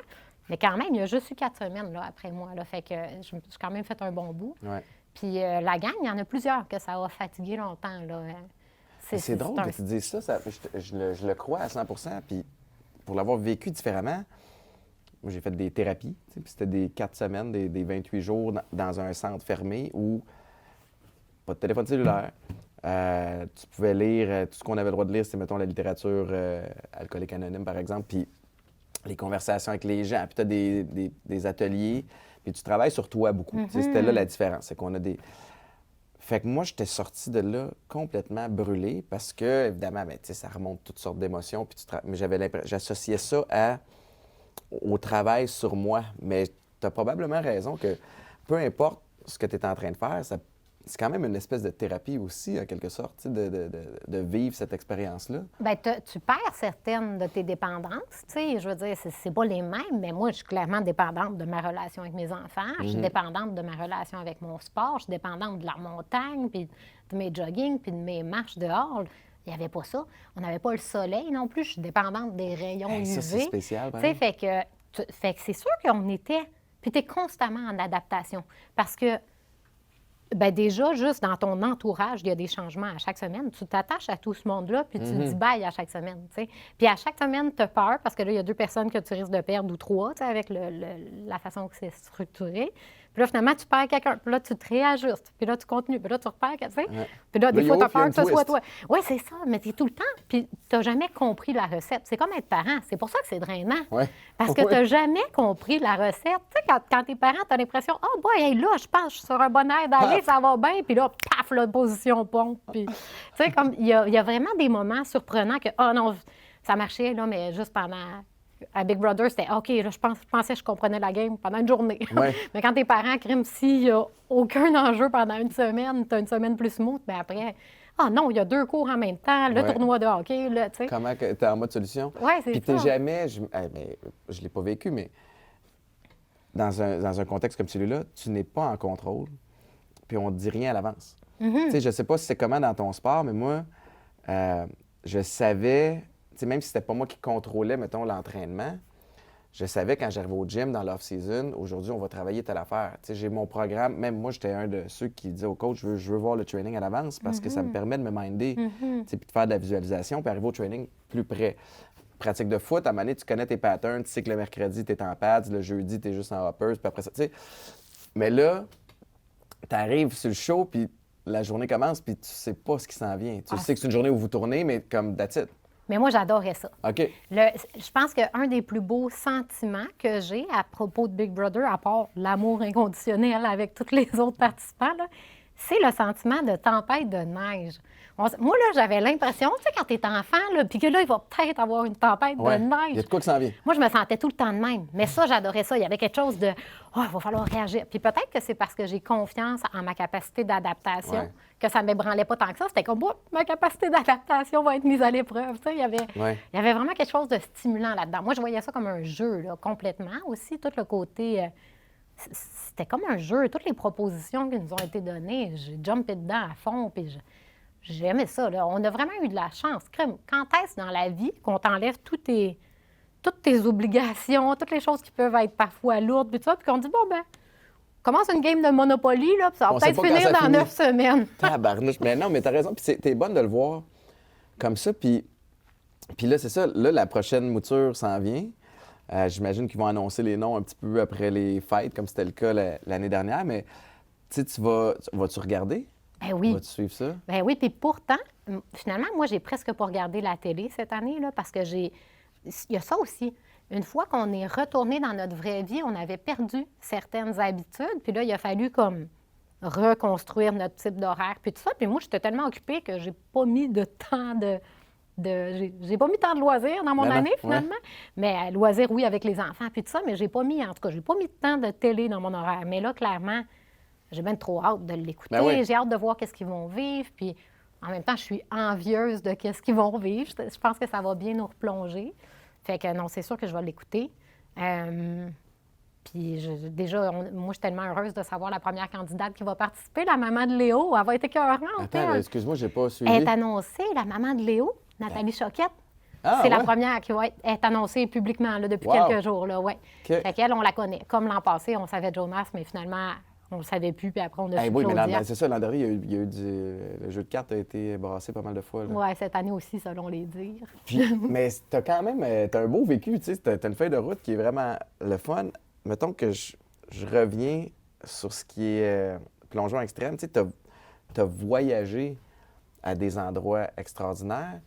Mais quand même, il a juste eu 4 semaines là, après moi. Là. Fait que j'ai quand même fait un bon bout. Ouais. Puis la gang, il y en a plusieurs que ça a fatigué longtemps. Là. C'est drôle que tu dises ça. Je le crois à 100 %. Puis pour l'avoir vécu différemment, moi, j'ai fait des thérapies. Puis c'était des 4 semaines, des 28 jours dans un centre fermé où pas de téléphone cellulaire. Tu pouvais lire tout ce qu'on avait le droit de lire, c'était, mettons, la littérature alcoolique anonyme, par exemple, puis les conversations avec les gens. Puis tu as des ateliers, puis tu travailles sur toi beaucoup. C'était là la différence, c'est qu'on a des... Fait que moi, j'étais sorti de là complètement brûlé parce que, évidemment, ben, ça remonte toutes sortes d'émotions. Puis mais j'associais ça au travail sur moi. Mais tu as probablement raison que peu importe ce que tu es en train de faire, c'est quand même une espèce de thérapie aussi, en quelque sorte, de vivre cette expérience-là. Bien, tu perds certaines de tes dépendances. Tu sais, je veux dire, c'est pas les mêmes, mais moi, je suis clairement dépendante de ma relation avec mes enfants. Je suis dépendante de ma relation avec mon sport. Je suis dépendante de la montagne, puis de mes joggings, puis de mes marches dehors. Il n'y avait pas ça. On n'avait pas le soleil non plus. Je suis dépendante des rayons UV. Ça, c'est spécial, tu sais, fait que c'est sûr qu'on était... Puis tu es constamment en adaptation. Parce que bien, déjà, juste dans ton entourage, il y a des changements à chaque semaine. Tu t'attaches à tout ce monde-là, puis tu dis bye à chaque semaine, tu sais. Puis à chaque semaine, tu as peur, parce que là, il y a 2 personnes que tu risques de perdre ou 3, tu sais, avec la façon que c'est structuré. Puis là, finalement, tu perds quelqu'un. Puis là, tu te réajustes. Puis là, tu continues. Puis là, tu repères, tu sais. Puis là, des fois, tu as peur que ce soit toi. Oui, c'est ça. Mais tu es tout le temps. Puis tu n'as jamais compris la recette. C'est comme être parent. C'est pour ça que c'est drainant. Ouais. Parce que tu n'as jamais compris la recette. Tu sais, quand tu es parent, tu as l'impression, oh, boy, hey, là, je pense que je suis sur un bon air d'aller, ça va bien. Puis là, paf, la position pompe. Puis, tu sais, comme il y a vraiment des moments surprenants que, oh non, ça marchait, là, mais juste pendant. À Big Brother, c'était OK, là, je pensais que je comprenais la game pendant une journée. Ouais. Mais quand tes parents criment, s'il n'y a aucun enjeu pendant une semaine, tu as une semaine plus smooth, bien après, ah non, il y a 2 cours en même temps, le tournoi de hockey, là, tu sais. Comment tu es en mode solution? Oui, c'est ça. Puis t'es jamais, je ne l'ai pas vécu, mais dans un contexte comme celui-là, tu n'es pas en contrôle, puis on ne dit rien à l'avance. Tu sais, je sais pas si c'est comment dans ton sport, mais moi, je savais... T'sais, même si c'était pas moi qui contrôlais, mettons, l'entraînement, je savais quand j'arrivais au gym dans l'off-season, aujourd'hui, on va travailler telle affaire. T'sais, j'ai mon programme. Même moi, j'étais un de ceux qui disait au coach, je veux voir le training à l'avance parce que ça me permet de me minder, puis de faire de la visualisation, puis arriver au training plus près. Pratique de foot, à un moment donné, tu connais tes patterns, tu sais que le mercredi, tu es en pads, le jeudi, tu es juste en hoppers, puis après ça, tu sais. Mais là, tu arrives sur le show, puis la journée commence, puis tu sais pas ce qui s'en vient. Tu sais que c'est une journée où vous tournez, mais comme that's it. Mais moi, j'adorais ça. OK. Je pense qu'un des plus beaux sentiments que j'ai à propos de Big Brother, à part l'amour inconditionnel avec tous les autres participants, là, c'est le sentiment de tempête de neige. Moi, là, j'avais l'impression, tu sais, quand t'es enfant, là, puis que là, il va peut-être avoir une tempête de Il y neige. a de quoi qui s'en vient. Moi, je me sentais tout le temps de même. Mais ça, j'adorais ça. Il y avait quelque chose de « Oh, il va falloir réagir ». Puis peut-être que c'est parce que j'ai confiance en ma capacité d'adaptation Ouais. que ça ne m'ébranlait pas tant que ça. C'était comme oh, « Ma capacité d'adaptation va être mise à l'épreuve ». Tu sais, il y avait vraiment quelque chose de stimulant là-dedans. Moi, je voyais ça comme un jeu, là, complètement aussi. Tout le côté... c'était comme un jeu. Toutes les propositions qui nous ont été données, j'ai jumpé dedans à fond, puis j'aimais ça. Là. On a vraiment eu de la chance. Quand est-ce dans la vie qu'on t'enlève toutes tes obligations, toutes les choses qui peuvent être parfois lourdes, puis tout ça, puis qu'on dit, bon, ben, commence une game de Monopoly, là, puis ça va On sait peut-être pas quand finir ça dans finit. 9 semaines. Tabarnouche. Mais non, mais t'as raison. Puis t'es bonne de le voir comme ça. Puis là, c'est ça. Là, la prochaine mouture s'en vient. J'imagine qu'ils vont annoncer les noms un petit peu après les fêtes, comme c'était le cas l'année dernière. Mais tu sais, vas-tu regarder? Ben oui. Vas-tu suivre ça? Ben oui, puis pourtant, finalement, moi, j'ai presque pas regardé la télé cette année, là, parce que il y a ça aussi. Une fois qu'on est retourné dans notre vraie vie, on avait perdu certaines habitudes, puis là, il a fallu comme reconstruire notre type d'horaire, puis tout ça. Puis moi, j'étais tellement occupée que j'ai pas mis de temps j'ai pas mis tant de loisirs dans mon Ben non, année, ouais. finalement. Mais loisirs, oui, avec les enfants, puis tout ça, mais j'ai pas mis de temps de télé dans mon horaire. Mais là, clairement, j'ai bien trop hâte de l'écouter. Ben oui. J'ai hâte de voir qu'est-ce qu'ils vont vivre. Puis en même temps, je suis envieuse de qu'est-ce qu'ils vont vivre. Je pense que ça va bien nous replonger. Fait que non, c'est sûr que je vais l'écouter. Puis moi, je suis tellement heureuse de savoir la première candidate qui va participer, la maman de Léo. Elle va être écœurante. Attends, elle. excuse-moi, j'ai pas suivi. Elle est annoncée, la maman de Léo, Nathalie Choquette. Ah, c'est la ouais? première qui va être annoncée publiquement là, depuis Wow. quelques jours. Là, ouais. OK. Fait qu'elle, on la connaît. Comme l'an passé, on savait Jonas, mais finalement, on le savait plus. Puis après, on a su Oui, mais Claudia. c'est ça, l'an dernier, il y a eu le jeu de cartes a été brassé pas mal de fois. Là. Oui, cette année aussi, selon les dires. Puis, mais t'as quand même t'as un beau vécu, tu sais, t'as une feuille de route qui est vraiment le fun. Mettons que je reviens sur ce qui est plongeon extrême, tu sais, t'as voyagé à des endroits extraordinaires.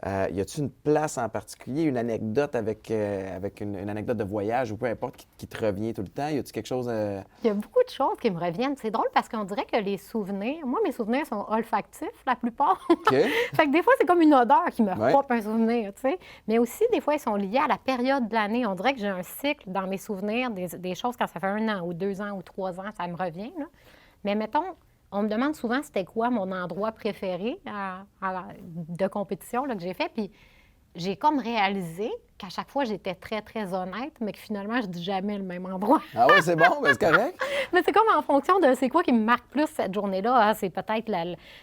Y a-tu une place en particulier, une anecdote avec une anecdote de voyage ou peu importe qui te revient tout le temps? Y a-tu quelque chose... Il y a beaucoup de choses qui me reviennent. C'est drôle parce qu'on dirait que les souvenirs... Moi, mes souvenirs sont olfactifs, la plupart. OK. Fait que des fois, c'est comme une odeur qui me Ouais. repop un souvenir, tu sais. Mais aussi, des fois, ils sont liés à la période de l'année. On dirait que j'ai un cycle dans mes souvenirs, des choses quand ça fait 1 an ou 2 ans ou 3 ans, ça me revient, là. Mais mettons, on me demande souvent c'était quoi mon endroit préféré de compétition là, que j'ai fait. Puis j'ai comme réalisé qu'à chaque fois, j'étais très, très honnête, mais que finalement, je dis jamais le même endroit. Ah oui, c'est bon, ben c'est correct. Mais c'est comme en fonction de c'est quoi qui me marque plus cette journée-là. Ah, c'est peut-être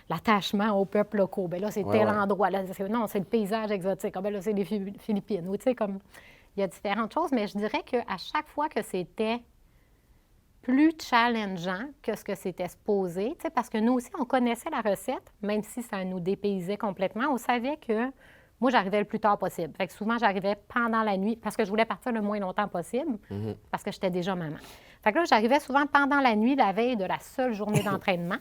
l'attachement aux peuples locaux. Bien là, c'est Ouais, tel ouais. endroit. Là, non, c'est le paysage exotique. Ah, bien là, c'est les Philippines. Ou tu sais, comme il y a différentes choses. Mais je dirais qu'à chaque fois que c'était plus challengeant que ce que c'était supposé, tu sais, parce que nous aussi, on connaissait la recette, même si ça nous dépaysait complètement. On savait que moi, j'arrivais le plus tard possible. Fait que souvent, j'arrivais pendant la nuit parce que je voulais partir le moins longtemps possible parce que j'étais déjà maman. Fait que là, j'arrivais souvent pendant la nuit, la veille de la seule journée d'entraînement.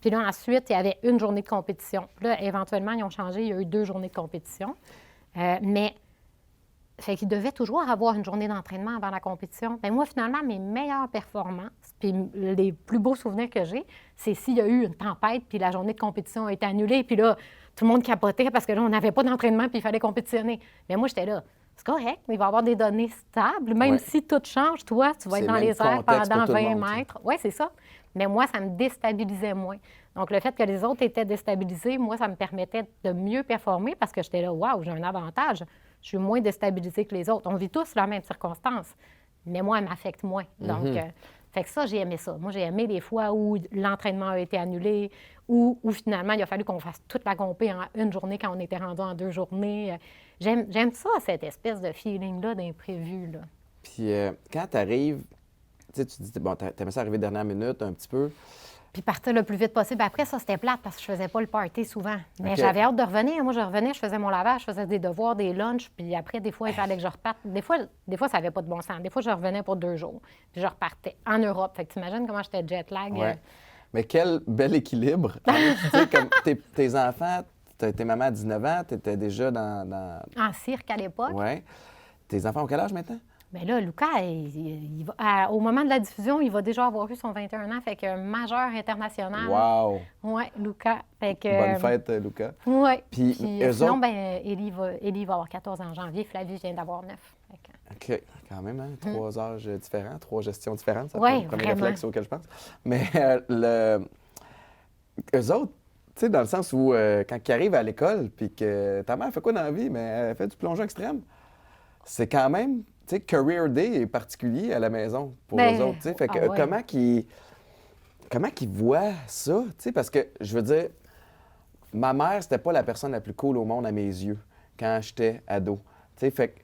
Puis là, ensuite, il y avait une journée de compétition. Puis là, éventuellement, ils ont changé. Il y a eu 2 journées de compétition. Mais fait qu'il devait toujours avoir une journée d'entraînement avant la compétition. Bien, moi, finalement, mes meilleures performances, puis les plus beaux souvenirs que j'ai, c'est s'il y a eu une tempête, puis la journée de compétition a été annulée, puis là, tout le monde capotait parce que là, on n'avait pas d'entraînement, puis il fallait compétitionner. Mais moi, j'étais là. C'est correct, il va y avoir des données stables. Même Ouais. si tout change, toi, tu vas C'est être dans le les même airs contexte pendant pour tout le 20 monde, ça. mètres. Oui, c'est ça. Mais moi, ça me déstabilisait moins. Donc, le fait que les autres étaient déstabilisés, moi, ça me permettait de mieux performer parce que j'étais là, waouh, j'ai un avantage. Je suis moins déstabilisée que les autres. On vit tous la même circonstance, mais moi, elle m'affecte moins. Donc, fait que ça, j'ai aimé ça. Moi, j'ai aimé les fois où l'entraînement a été annulé, où finalement, il a fallu qu'on fasse toute la compé en une journée quand on était rendu en 2 journées. J'aime ça, cette espèce de feeling-là d'imprévu, là. Puis quand t'arrives, tu sais, tu dis, bon, t'aimais ça arriver dernière minute un petit peu. Puis partir le plus vite possible. Après, ça, c'était plate parce que je faisais pas le party souvent. Mais OK. j'avais hâte de revenir. Moi, je revenais, je faisais mon lavage, je faisais des devoirs, des lunchs. Puis après, des fois, il fallait que je reparte. Des fois, ça n'avait pas de bon sens. Des fois, je revenais pour 2 jours. Puis je repartais en Europe. Fait que t'imagines comment j'étais jet lag. Ouais. Mais quel bel équilibre. Tu sais, comme tes enfants, t'es maman à 19 ans, t'étais déjà dans... En cirque à l'époque. Ouais. Tes enfants ont quel âge maintenant? Mais là, Lucas, il va, au moment de la diffusion, il va déjà avoir eu son 21 ans, fait que majeur international. Wow! Oui, Lucas. Fait que, Bonne fête, Lucas. Oui. Puis, eux sinon, autres... ben, Élie va avoir 14 ans en janvier, Flavie vient d'avoir 9. OK, quand même, hein? 3 âges différents, 3 gestions différentes. C'est Oui, le premier vraiment. réflexe auquel je pense. Mais eux autres, tu sais, dans le sens où quand ils arrivent à l'école, puis que ta mère fait quoi dans la vie? Mais elle fait du plongeon extrême. C'est quand même, tu sais, Career Day est particulier à la maison pour eux autres. Tu sais, fait que comment qu'ils voient ça? Tu sais, parce que, je veux dire, ma mère, c'était pas la personne la plus cool au monde à mes yeux quand j'étais ado. Tu sais, fait que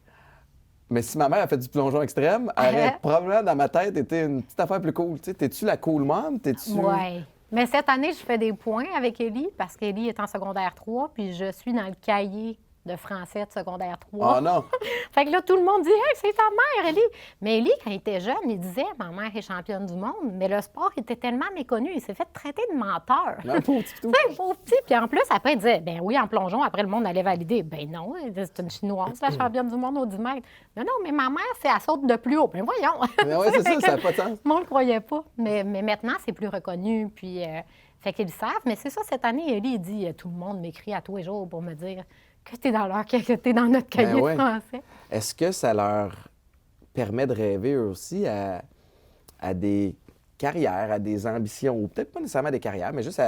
mais si ma mère a fait du plongeon extrême, elle aurait probablement dans ma tête été une petite affaire plus cool. Tu sais, t'es-tu la cool mom? T'es-tu... Oui. Mais cette année, je fais des points avec Élie parce qu'Élie est en secondaire 3, puis je suis dans le cahier de français de secondaire 3. Oh non! Fait que là, tout le monde dit « Hey, c'est ta mère, Élie! » Mais Élie, quand il était jeune, il disait « Ma mère est championne du monde. » Mais le sport était tellement méconnu, il s'est fait traiter de menteur. Un pauvre petit tout. Tu sais, pauvre petit. Puis en plus, après, il disait « Ben oui, en plongeon, après, le monde allait valider. » Ben non, c'est une Chinoise, la championne du monde au 10 mètres. Mais non, mais ma mère, c'est elle saute de plus haut. Ben voyons! Mais ouais, c'est ça, ça n'a pas de sens. Tout le monde ne croyait pas. Mais maintenant, c'est plus reconnu. Puis, fait qu'ils le savent. Mais c'est ça, cette année, Élie, il dit tout le monde m'écrit à tous les jours pour me dire que tu es dans notre cahier de français. Est-ce que ça leur permet de rêver eux aussi à des carrières, à des ambitions, ou peut-être pas nécessairement des carrières, mais juste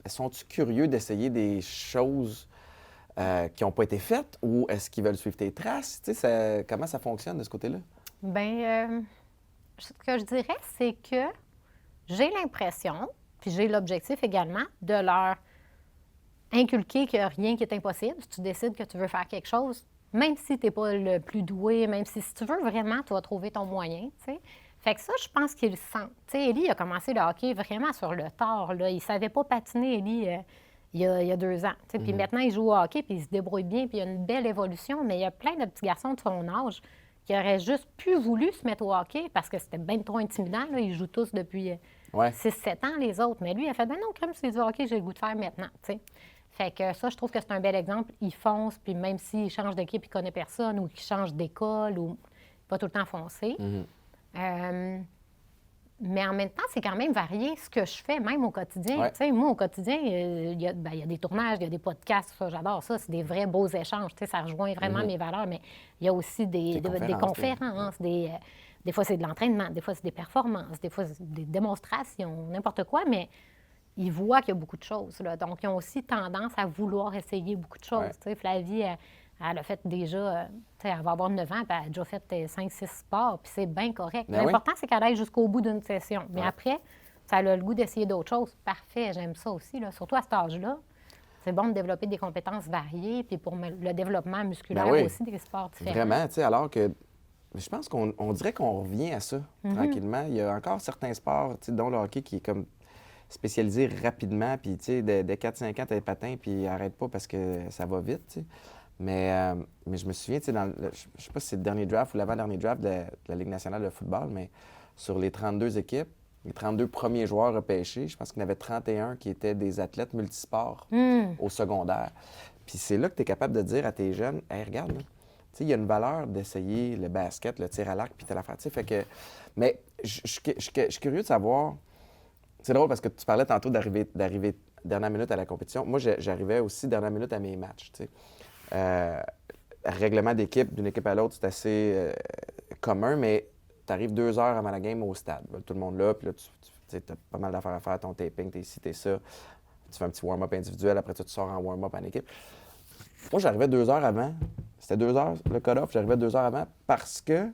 sont-ils curieux d'essayer des choses qui n'ont pas été faites, ou est-ce qu'ils veulent suivre tes traces? Tu sais, comment ça fonctionne de ce côté-là? Bien, ce que je dirais, c'est que j'ai l'impression, puis j'ai l'objectif également, de leur inculquer qu'il n'y a rien qui est impossible. Si tu décides que tu veux faire quelque chose, même si tu n'es pas le plus doué, même si tu veux vraiment, tu vas trouver ton moyen, tu sais. Fait que ça, je pense qu'ils le sentent. Tu sais, Élie a commencé le hockey vraiment sur le tard, là. Il ne savait pas patiner, Élie, il y a 2 ans. Tu sais. Puis maintenant, il joue au hockey, puis il se débrouille bien, puis il y a une belle évolution. Mais il y a plein de petits garçons de son âge qui auraient juste pu voulu se mettre au hockey parce que c'était bien trop intimidant, là. Ils jouent tous depuis 6-7 ans, les autres. Mais lui, il a fait « Ben non, comme c'est du hockey, j'ai le goût de faire maintenant. » Tu sais. Fait que ça, je trouve que c'est un bel exemple. Il fonce, puis même s'il change d'équipe, il ne connaît personne, ou qu'il change d'école, ou pas tout le temps foncé. Mais en même temps, c'est quand même varié ce que je fais, même au quotidien. Ouais. Tu sais, moi, au quotidien, il y a des tournages, il y a des podcasts, ça, j'adore ça. C'est des vrais beaux échanges. Tu sais, ça rejoint vraiment mes valeurs, mais il y a aussi des conférences, des fois, c'est de l'entraînement, des fois, c'est des performances, des fois, c'est des démonstrations, n'importe quoi, mais ils voient qu'il y a beaucoup de choses, là. Donc, ils ont aussi tendance à vouloir essayer beaucoup de choses. Ouais. Tu sais, Flavie, elle a fait déjà, tu sais, elle va avoir 9 ans, puis elle a déjà fait 5-6 sports, puis c'est bien correct. Ben L'important, c'est qu'elle aille jusqu'au bout d'une session. Mais Ouais. après, ça a le goût d'essayer d'autres choses. Parfait, j'aime ça aussi, là. Surtout à cet âge-là. C'est bon de développer des compétences variées, puis pour le développement musculaire Ben oui. aussi, des sports différents. Vraiment, tu sais, alors que je pense qu'on dirait qu'on revient à ça tranquillement. Il y a encore certains sports, tu sais, dont le hockey qui est comme spécialisé rapidement, puis tu sais, dès 4-5 ans, tu as des patins, puis arrête pas parce que ça va vite, tu sais. Mais je me souviens, tu sais, je sais pas si c'est le dernier draft ou l'avant-dernier draft de la Ligue nationale de football, mais sur les 32 équipes, les 32 premiers joueurs repêchés, je pense qu'il y en avait 31 qui étaient des athlètes multisports au secondaire. Puis c'est là que tu es capable de dire à tes jeunes, « Hey, regarde, là, tu sais, il y a une valeur d'essayer le basket, le tir à l'arc, puis telle affaire. » Tu sais, fait que... Mais je suis curieux de savoir... C'est drôle parce que tu parlais tantôt d'arriver dernière minute à la compétition. Moi, j'arrivais aussi dernière minute à mes matchs, tu sais. Règlement d'équipe, d'une équipe à l'autre, c'est assez commun, mais tu arrives 2 heures avant la game au stade. Tout le monde là, puis là, tu as pas mal d'affaires à faire, ton taping, t'es ici, t'es ça. Tu fais un petit warm-up individuel, après ça, tu sors en warm-up en équipe. Moi, j'arrivais 2 heures avant. C'était 2 heures, le cut-off, j'arrivais 2 heures avant parce que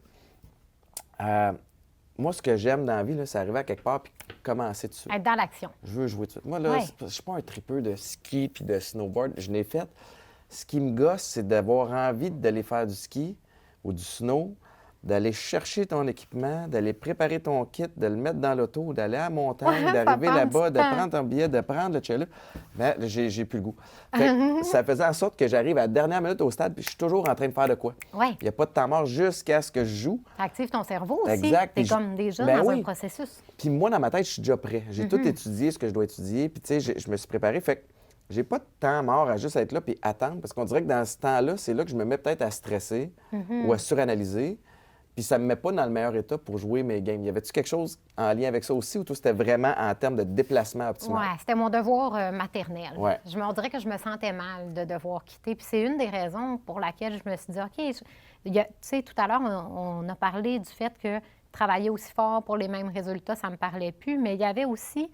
moi, ce que j'aime dans la vie, là, c'est arriver à quelque part puis commencer dessus. Être dans l'action. Je veux jouer dessus. Moi, là, je suis pas un tripeux de ski puis de snowboard. Je l'ai fait. Ce qui me gosse, c'est d'avoir envie d'aller faire du ski ou du snow, d'aller chercher ton équipement, d'aller préparer ton kit, de le mettre dans l'auto, d'aller à la montagne, d'arriver là-bas, de prendre ton billet, de prendre le chalet. Mais j'ai plus le goût. Ça faisait en sorte que j'arrive à la dernière minute au stade puis je suis toujours en train de faire de quoi. Oui. Il n'y a pas de temps mort jusqu'à ce que je joue. Ça active ton cerveau aussi. Exact. T'es comme déjà Ben dans oui. un processus. Puis moi, dans ma tête, je suis déjà prêt. J'ai tout étudié, ce que je dois étudier. Puis tu sais, je me suis préparé. Fait que j'ai pas de temps mort à juste être là puis attendre. Parce qu'on dirait que dans ce temps-là, c'est là que je me mets peut-être à stresser ou à suranalyser. Puis ça me met pas dans le meilleur état pour jouer mes games. Y avait-tu quelque chose en lien avec ça aussi ou toi, c'était vraiment en termes de déplacement optimal? Oui, c'était mon devoir maternel. Ouais. Je me dirais que je me sentais mal de devoir quitter. Puis c'est une des raisons pour laquelle je me suis dit, OK, tu sais, tout à l'heure, on a parlé du fait que travailler aussi fort pour les mêmes résultats, ça me parlait plus. Mais il y avait aussi,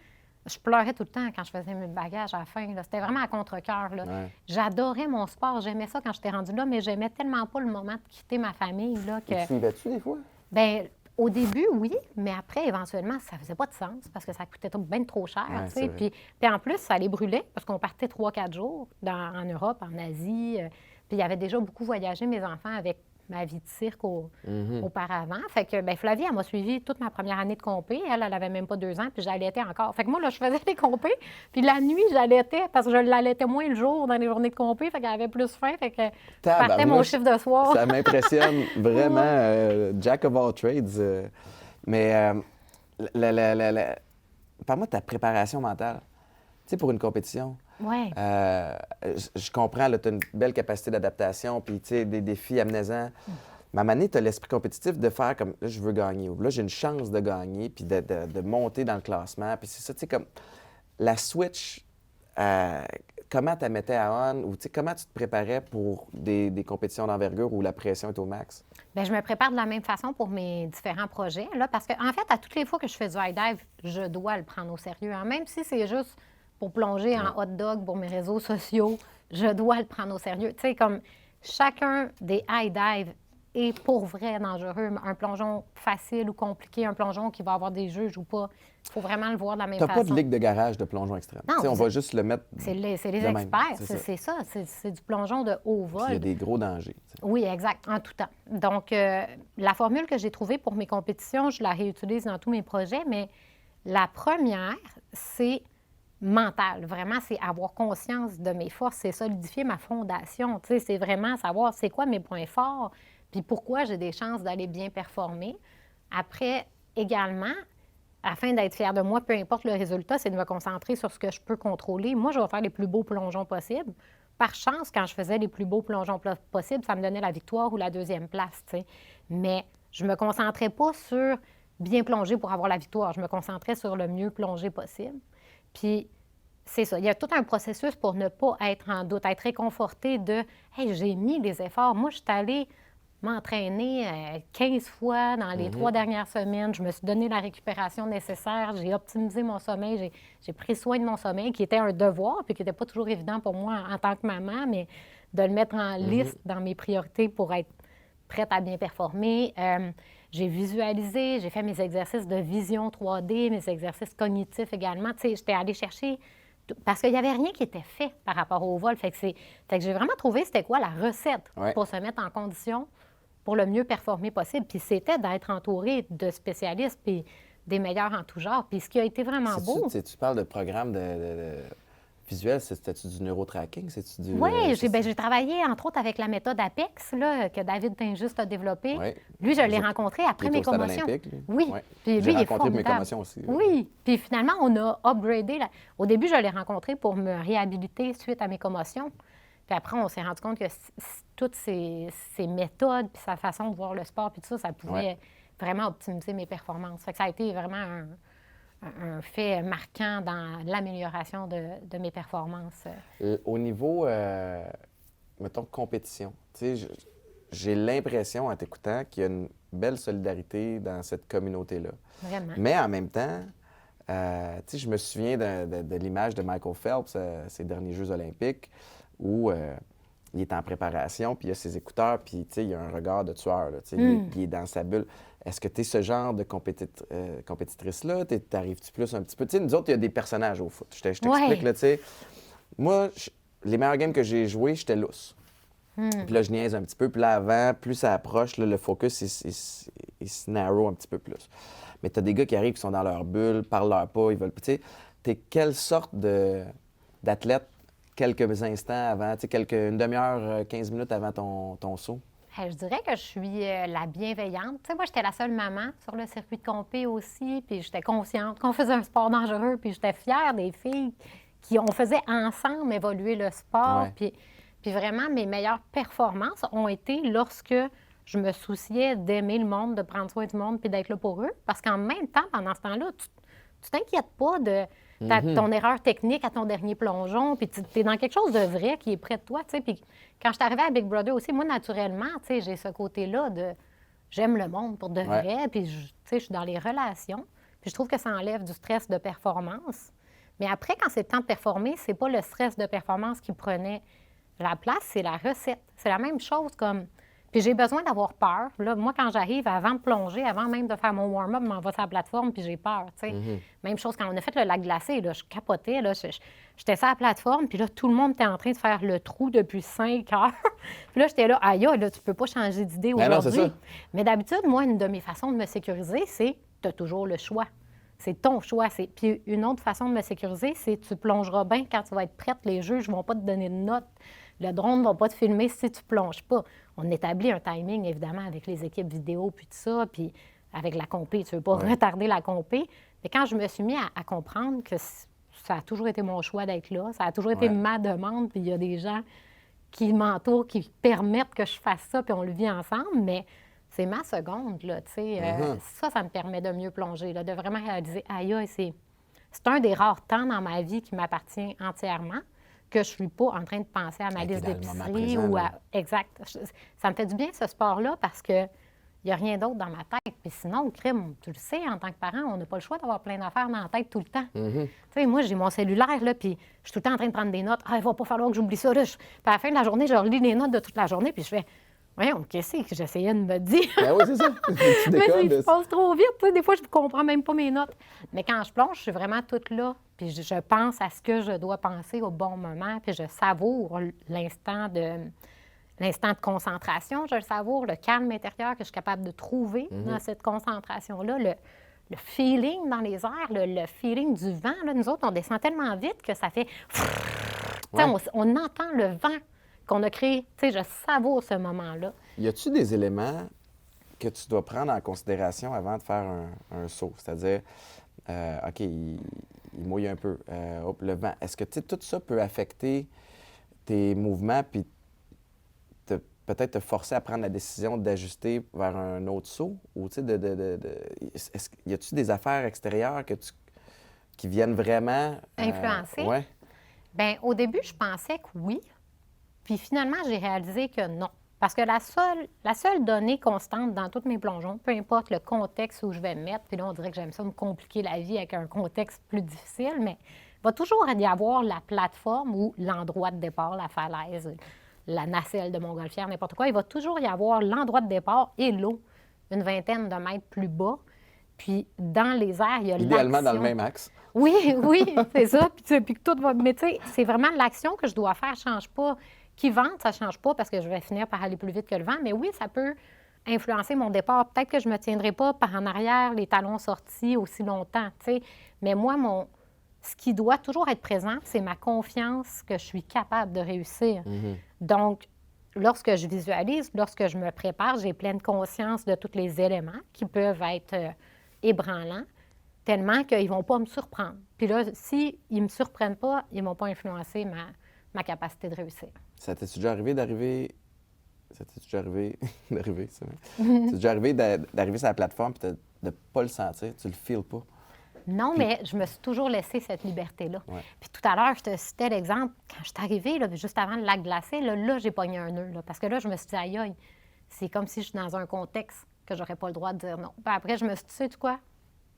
je pleurais tout le temps quand je faisais mes bagages à la fin. Là. C'était vraiment à contre-cœur. Là. Ouais. J'adorais mon sport, j'aimais ça quand j'étais rendue là, mais j'aimais tellement pas le moment de quitter ma famille là, que... Tu suivais-tu des fois? Bien, au début, oui, mais après, éventuellement, ça faisait pas de sens parce que ça coûtait bien trop cher, Ouais, tu c'est sais. vrai. Puis en plus, ça les brûlait parce qu'on partait 3-4 jours en Europe, en Asie. Puis il y avait déjà beaucoup voyagé, mes enfants, avec ma vie de cirque auparavant. Fait que, bien, Flavie, elle m'a suivi toute ma première année de compé. Elle avait même pas 2 ans, puis j'allaitais encore. Fait que moi, là, je faisais des compés, puis la nuit, j'allaitais parce que je l'allaitais moins le jour dans les journées de compé, fait qu'elle avait plus faim, fait que je partais mon chiffre de soir. Ça m'impressionne vraiment, Jack of all trades. Mais parle-moi de ta préparation mentale. Tu sais, pour une compétition. Oui. Je comprends, tu as une belle capacité d'adaptation, puis tu sais, des défis amenaisants. Mais à un moment donné, tu as l'esprit compétitif de faire comme, là, je veux gagner, ou là, j'ai une chance de gagner, puis de monter dans le classement. Puis c'est ça, tu sais, comme la switch, comment tu la mettais à on, ou tu sais, comment tu te préparais pour des compétitions d'envergure où la pression est au max? Bien, je me prépare de la même façon pour mes différents projets, là, parce que en fait, à toutes les fois que je fais du high dive, je dois le prendre au sérieux. Hein. Même si c'est juste pour plonger en hot dog pour mes réseaux sociaux, je dois le prendre au sérieux. Tu sais, comme chacun des high dive est pour vrai dangereux. Un plongeon facile ou compliqué, un plongeon qui va avoir des juges ou pas, il faut vraiment le voir de la même Tu façon. pas de ligue de garage de plongeon extrême. Non, Tu sais, on va juste le mettre. C'est les de même. experts, C'est ça. c'est du plongeon de haut Puis il y a vol. des gros dangers. Tu sais. Oui, exact, en tout temps. Donc, la formule que j'ai trouvée pour mes compétitions, je la réutilise dans tous mes projets, mais la première, c'est mental. Vraiment, c'est avoir conscience de mes forces, c'est solidifier ma fondation. Tu sais, c'est vraiment savoir c'est quoi mes points forts, puis pourquoi j'ai des chances d'aller bien performer. Après, également, afin d'être fière de moi, peu importe le résultat, c'est de me concentrer sur ce que je peux contrôler. Moi, je vais faire les plus beaux plongeons possibles. Par chance, quand je faisais les plus beaux plongeons possibles, ça me donnait la victoire ou la 2e place, tu sais. Mais je me concentrais pas sur bien plonger pour avoir la victoire. Je me concentrais sur le mieux plonger possible. Puis, c'est ça. Il y a tout un processus pour ne pas être en doute, être réconforté de « Hey, j'ai mis les efforts. Moi, je suis allée m'entraîner 15 fois dans les 3 dernières semaines. Je me suis donné la récupération nécessaire. J'ai optimisé mon sommeil. J'ai pris soin de mon sommeil, qui était un devoir, puis qui n'était pas toujours évident pour moi en tant que maman, mais de le mettre en liste dans mes priorités pour être prête à bien performer. J'ai visualisé, j'ai fait mes exercices de vision 3D, mes exercices cognitifs également. Tu sais, j'étais allée chercher... Parce qu'il n'y avait rien qui était fait par rapport au vol. Fait que j'ai vraiment trouvé c'était quoi la recette pour se mettre en condition pour le mieux performer possible. Puis c'était d'être entouré de spécialistes puis des meilleurs en tout genre. Puis ce qui a été vraiment beau... Tu parles de programme visuel, c'était-tu du neurotracking? Oui, j'ai travaillé entre autres avec la méthode APEX là, que David Tinjust a développée. Oui. Lui, je l'ai rencontré après mes commotions. Oui. Ouais. Puis lui, J'ai il est rencontré mes formidable. commotions aussi. Oui. Puis finalement, on a upgradé. Au début, je l'ai rencontré pour me réhabiliter suite à mes commotions. Puis après, on s'est rendu compte que toutes ces méthodes, puis sa façon de voir le sport, puis tout ça, ça pouvait vraiment optimiser mes performances. Fait que ça a été vraiment un fait marquant dans l'amélioration de mes performances. Au niveau, mettons, compétition, tu sais, j'ai l'impression, en t'écoutant, qu'il y a une belle solidarité dans cette communauté-là. Vraiment. Mais en même temps, tu sais, je me souviens de l'image de Michael Phelps, ses derniers Jeux olympiques, où il est en préparation, puis il a ses écouteurs, puis tu sais, il y a un regard de tueur, là, tu sais, il est dans sa bulle. Est-ce que tu es ce genre de compétitrice-là? T'arrives-tu plus un petit peu? Tu sais, nous autres, il y a des personnages au foot. Je t'explique, là, tu sais. Moi, les meilleurs games que j'ai joués, j'étais lousse. Puis là, je niaise un petit peu. Puis là, avant, plus ça approche, là, le focus, il se narrow un petit peu plus. Mais tu as des gars qui arrivent, qui sont dans leur bulle, parlent leur pas, ils veulent... Tu sais, t'es quelle sorte d'athlète quelques instants avant, tu sais, une demi-heure, 15 minutes avant ton saut? Je dirais que je suis la bienveillante. Tu sais, moi, j'étais la seule maman sur le circuit de compé aussi, puis j'étais consciente qu'on faisait un sport dangereux, puis j'étais fière des filles on faisait ensemble évoluer le sport. Ouais. Puis vraiment, mes meilleures performances ont été lorsque je me souciais d'aimer le monde, de prendre soin du monde puis d'être là pour eux. Parce qu'en même temps, pendant ce temps-là, tu t'inquiètes pas de ton erreur technique à ton dernier plongeon, puis tu es dans quelque chose de vrai qui est près de toi, tu sais. Puis quand je suis arrivée à Big Brother aussi, moi, naturellement, tu sais, j'ai ce côté-là de j'aime le monde pour de vrai, puis tu sais, je suis dans les relations. Puis je trouve que ça enlève du stress de performance. Mais après, quand c'est le temps de performer, c'est pas le stress de performance qui prenait la place, c'est la recette. C'est la même chose comme... Puis j'ai besoin d'avoir peur. Là, moi, quand j'arrive, avant de plonger, avant même de faire mon warm-up, je m'en vais sur la plateforme, puis j'ai peur, tu sais. Même chose quand on a fait le lac glacé, là, je capotais, là, j'étais sur la plateforme, puis là, tout le monde était en train de faire le trou depuis 5 heures. Puis là, j'étais là, aïe, là, tu peux pas changer d'idée Ben non, c'est aujourd'hui. ça. Mais d'habitude, moi, une de mes façons de me sécuriser, c'est tu as toujours le choix. C'est ton choix. Puis une autre façon de me sécuriser, c'est tu plongeras bien quand tu vas être prête. Les juges ne vont pas te donner de notes. Le drone ne va pas te filmer si tu ne plonges pas. On établit un timing, évidemment, avec les équipes vidéo, puis tout ça, puis avec la compé. Tu ne veux pas retarder la compé. Mais quand je me suis mis à comprendre que ça a toujours été mon choix d'être là, ça a toujours été ma demande, puis il y a des gens qui m'entourent, qui permettent que je fasse ça, puis on le vit ensemble, mais c'est ma seconde, là, tu sais. Ça me permet de mieux plonger, là, de vraiment réaliser, aïe, c'est un des rares temps dans ma vie qui m'appartient entièrement, que je suis pas en train de penser à ma liste d'épicerie ou à... Exact. Ça me fait du bien, ce sport-là, parce que il n'y a rien d'autre dans ma tête. Puis sinon, le crime, tu le sais, en tant que parent, on n'a pas le choix d'avoir plein d'affaires dans la tête tout le temps. Tu sais, moi, j'ai mon cellulaire, là, puis je suis tout le temps en train de prendre des notes. Ah, il va pas falloir que j'oublie ça, là. Puis à la fin de la journée, je relis les notes de toute la journée, puis je fais... Voyons, qu'est-ce que j'essayais de me dire? Ben oui, c'est ça. Tu déconnes Mais je passe trop vite. Tu sais, des fois, je ne comprends même pas mes notes. Mais quand je plonge, je suis vraiment toute là. Puis je pense à ce que je dois penser au bon moment. Puis je savoure l'instant de concentration. Je le savoure, le calme intérieur que je suis capable de trouver dans cette concentration-là. Le feeling dans les airs, le feeling du vent. Là, nous autres, on descend tellement vite que ça fait... On entend le vent qu'on a créé. Tu sais, je savoure ce moment-là. Y a-tu des éléments que tu dois prendre en considération avant de faire un saut? C'est-à-dire, OK, il mouille un peu, hop, le vent. Est-ce que tout ça peut affecter tes mouvements puis peut-être te forcer à prendre la décision d'ajuster vers un autre saut? Ou, tu sais, y a-tu des affaires extérieures qui viennent vraiment... influencer? Oui. Bien, au début, je pensais que oui. Puis finalement, j'ai réalisé que non. Parce que la seule donnée constante dans tous mes plongeons, peu importe le contexte où je vais me mettre, puis là, on dirait que j'aime ça me compliquer la vie avec un contexte plus difficile, mais il va toujours y avoir la plateforme ou l'endroit de départ, la falaise, la nacelle de montgolfière, n'importe quoi. Il va toujours y avoir l'endroit de départ et l'eau, une vingtaine de mètres plus bas. Puis dans les airs, il y a l'action. Idéalement dans le même axe. Oui, c'est ça. Puis que tout va... Mais tu sais, c'est vraiment l'action que je dois faire, ne change pas. Qui vente, ça ne change pas parce que je vais finir par aller plus vite que le vent. Mais oui, ça peut influencer mon départ. Peut-être que je ne me tiendrai pas par en arrière, les talons sortis aussi longtemps, tu sais. Mais moi, ce qui doit toujours être présent, c'est ma confiance que je suis capable de réussir. Donc, lorsque je visualise, lorsque je me prépare, j'ai pleine conscience de tous les éléments qui peuvent être ébranlants, tellement qu'ils ne vont pas me surprendre. Puis là, s'ils ne me surprennent pas, ils ne vont pas influencer ma capacité de réussir. Ça t'est déjà arrivé d'arriver... Ça t'est déjà arrivé d'arriver, c'est vrai? C'est déjà arrivé d'arriver sur la plateforme et de ne pas le sentir, tu le feels pas? Non, mais je me suis toujours laissé cette liberté-là. Ouais. Puis tout à l'heure, je te citais l'exemple, quand je suis arrivée, là, juste avant le lac glacé, là j'ai pogné un nœud, là, parce que là, je me suis dit, aïe, aïe, c'est comme si je suis dans un contexte que j'aurais pas le droit de dire non. Puis après, je me suis dit, tu sais quoi?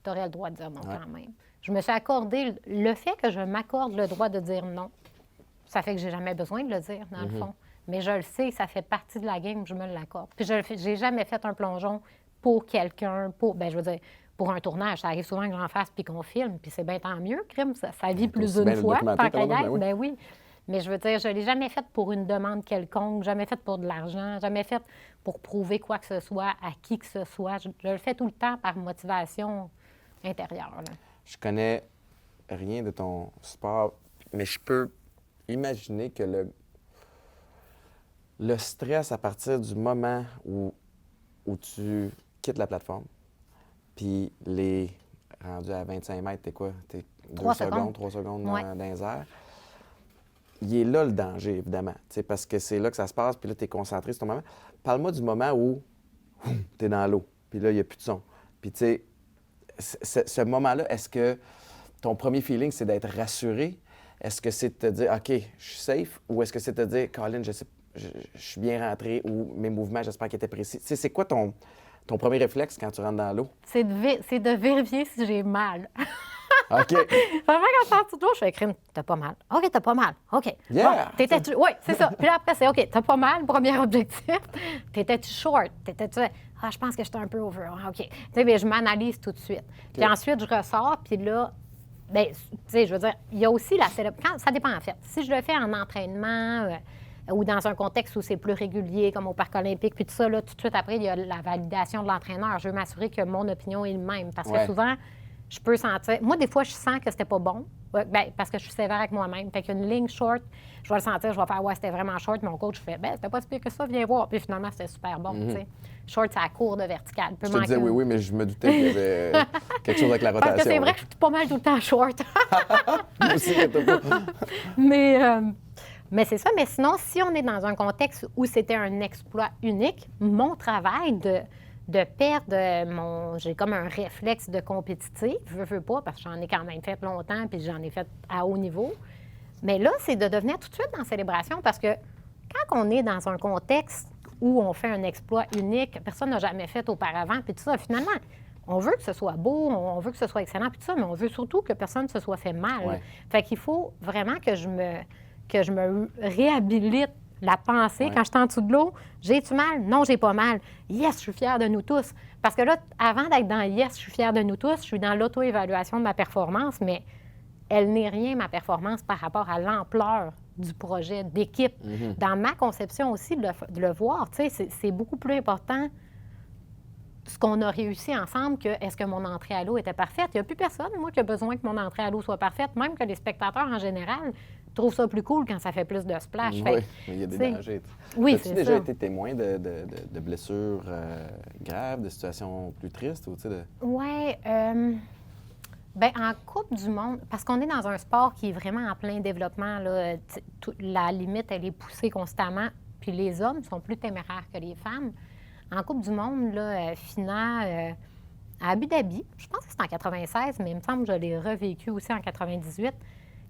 Tu aurais le droit de dire non quand même. Je me suis accordé, le fait que je m'accorde le droit de dire non, ça fait que j'ai jamais besoin de le dire, dans le fond. Mais je le sais, ça fait partie de la game, je me l'accorde. Puis j'ai jamais fait un plongeon pour quelqu'un, je veux dire, pour un tournage. Ça arrive souvent que j'en fasse puis qu'on filme, puis c'est bien tant mieux, crime, ça vit plus d'une fois, tant qu'à y être, ben oui. Mais je veux dire, je ne l'ai jamais fait pour une demande quelconque, jamais fait pour de l'argent, jamais fait pour prouver quoi que ce soit à qui que ce soit. Je le fais tout le temps par motivation intérieure. Là. Je connais rien de ton sport, mais je peux imaginer que le stress à partir du moment où tu quittes la plateforme, puis rendu à 25 mètres, t'es quoi? T'es 2 secondes, 3 secondes dans les airs. Il est là le danger, évidemment, parce que c'est là que ça se passe, puis là, tu es concentré sur ton moment. Parle-moi du moment où t'es dans l'eau, puis là, il n'y a plus de son. Puis tu sais, ce moment-là, est-ce que ton premier feeling, c'est d'être rassuré? Est-ce que c'est de te dire, OK, je suis safe? Ou est-ce que c'est de te dire, Colin, je suis bien rentré ou mes mouvements, j'espère qu'ils étaient précis? Tu sais, c'est quoi ton premier réflexe quand tu rentres dans l'eau? C'est de vérifier si j'ai mal. OK. Vraiment, quand je sors de l'eau, je fais crime, t'as pas mal. OK, t'as pas mal. OK. Yeah! Bon, oui, c'est ça. Puis là, après, c'est OK, t'as pas mal, premier objectif. T'étais-tu short? Je pense que j'étais un peu over. OK. Tu sais, bien, je m'analyse tout de suite. Puis ensuite, je ressors, puis là, bien, tu sais, je veux dire, il y a aussi la célébration. Ça dépend, en fait. Si je le fais en entraînement ou dans un contexte où c'est plus régulier, comme au Parc olympique, puis tout ça, là, tout de suite après, il y a la validation de l'entraîneur. Je veux m'assurer que mon opinion est le même. Parce que souvent, je peux sentir... Moi, des fois, je sens que c'était pas bon, parce que je suis sévère avec moi-même. Fait qu'une ligne short, je vais le sentir, je vais faire « Ouais, c'était vraiment short ». Mon coach fait « C'était pas si pire que ça, viens voir ». Puis finalement, c'était super bon, tu sais. Short, c'est à court de vertical. Je te disais oui, mais je me doutais qu'il y avait quelque chose avec la rotation. Parce que c'est vrai que je suis pas mal tout le temps short. Moi aussi, t'as pas. Mais c'est ça. Mais sinon, si on est dans un contexte où c'était un exploit unique, mon travail de perdre j'ai comme un réflexe de compétitif, je veux pas, parce que j'en ai quand même fait longtemps, puis j'en ai fait à haut niveau. Mais là, c'est de devenir tout de suite dans la célébration, parce que quand on est dans un contexte où on fait un exploit unique, que personne n'a jamais fait auparavant, puis tout ça, finalement, on veut que ce soit beau, on veut que ce soit excellent, puis tout ça, mais on veut surtout que personne ne se soit fait mal. Ouais. Fait qu'il faut vraiment que je me réhabilite la pensée. Quand je suis en dessous de l'eau, j'ai-tu mal? Non, j'ai pas mal. Yes, je suis fière de nous tous. Parce que là, avant d'être dans yes, je suis fière de nous tous, je suis dans l'auto-évaluation de ma performance, mais elle n'est rien, ma performance, par rapport à l'ampleur du projet d'équipe. Dans ma conception aussi, de le voir, tu sais, c'est beaucoup plus important ce qu'on a réussi ensemble que est-ce que mon entrée à l'eau était parfaite. Il n'y a plus personne, moi, qui a besoin que mon entrée à l'eau soit parfaite, même que les spectateurs, en général, trouvent ça plus cool quand ça fait plus de splash. Oui, mais il y a des dangers. Oui, As-tu déjà été témoin de blessures graves, de situations plus tristes? Oui. Bien, en Coupe du monde, parce qu'on est dans un sport qui est vraiment en plein développement, là, la limite, elle est poussée constamment, puis les hommes sont plus téméraires que les femmes. En Coupe du monde, là, Fina, à Abu Dhabi, je pense que c'est en 96, mais il me semble que je l'ai revécu aussi en 98,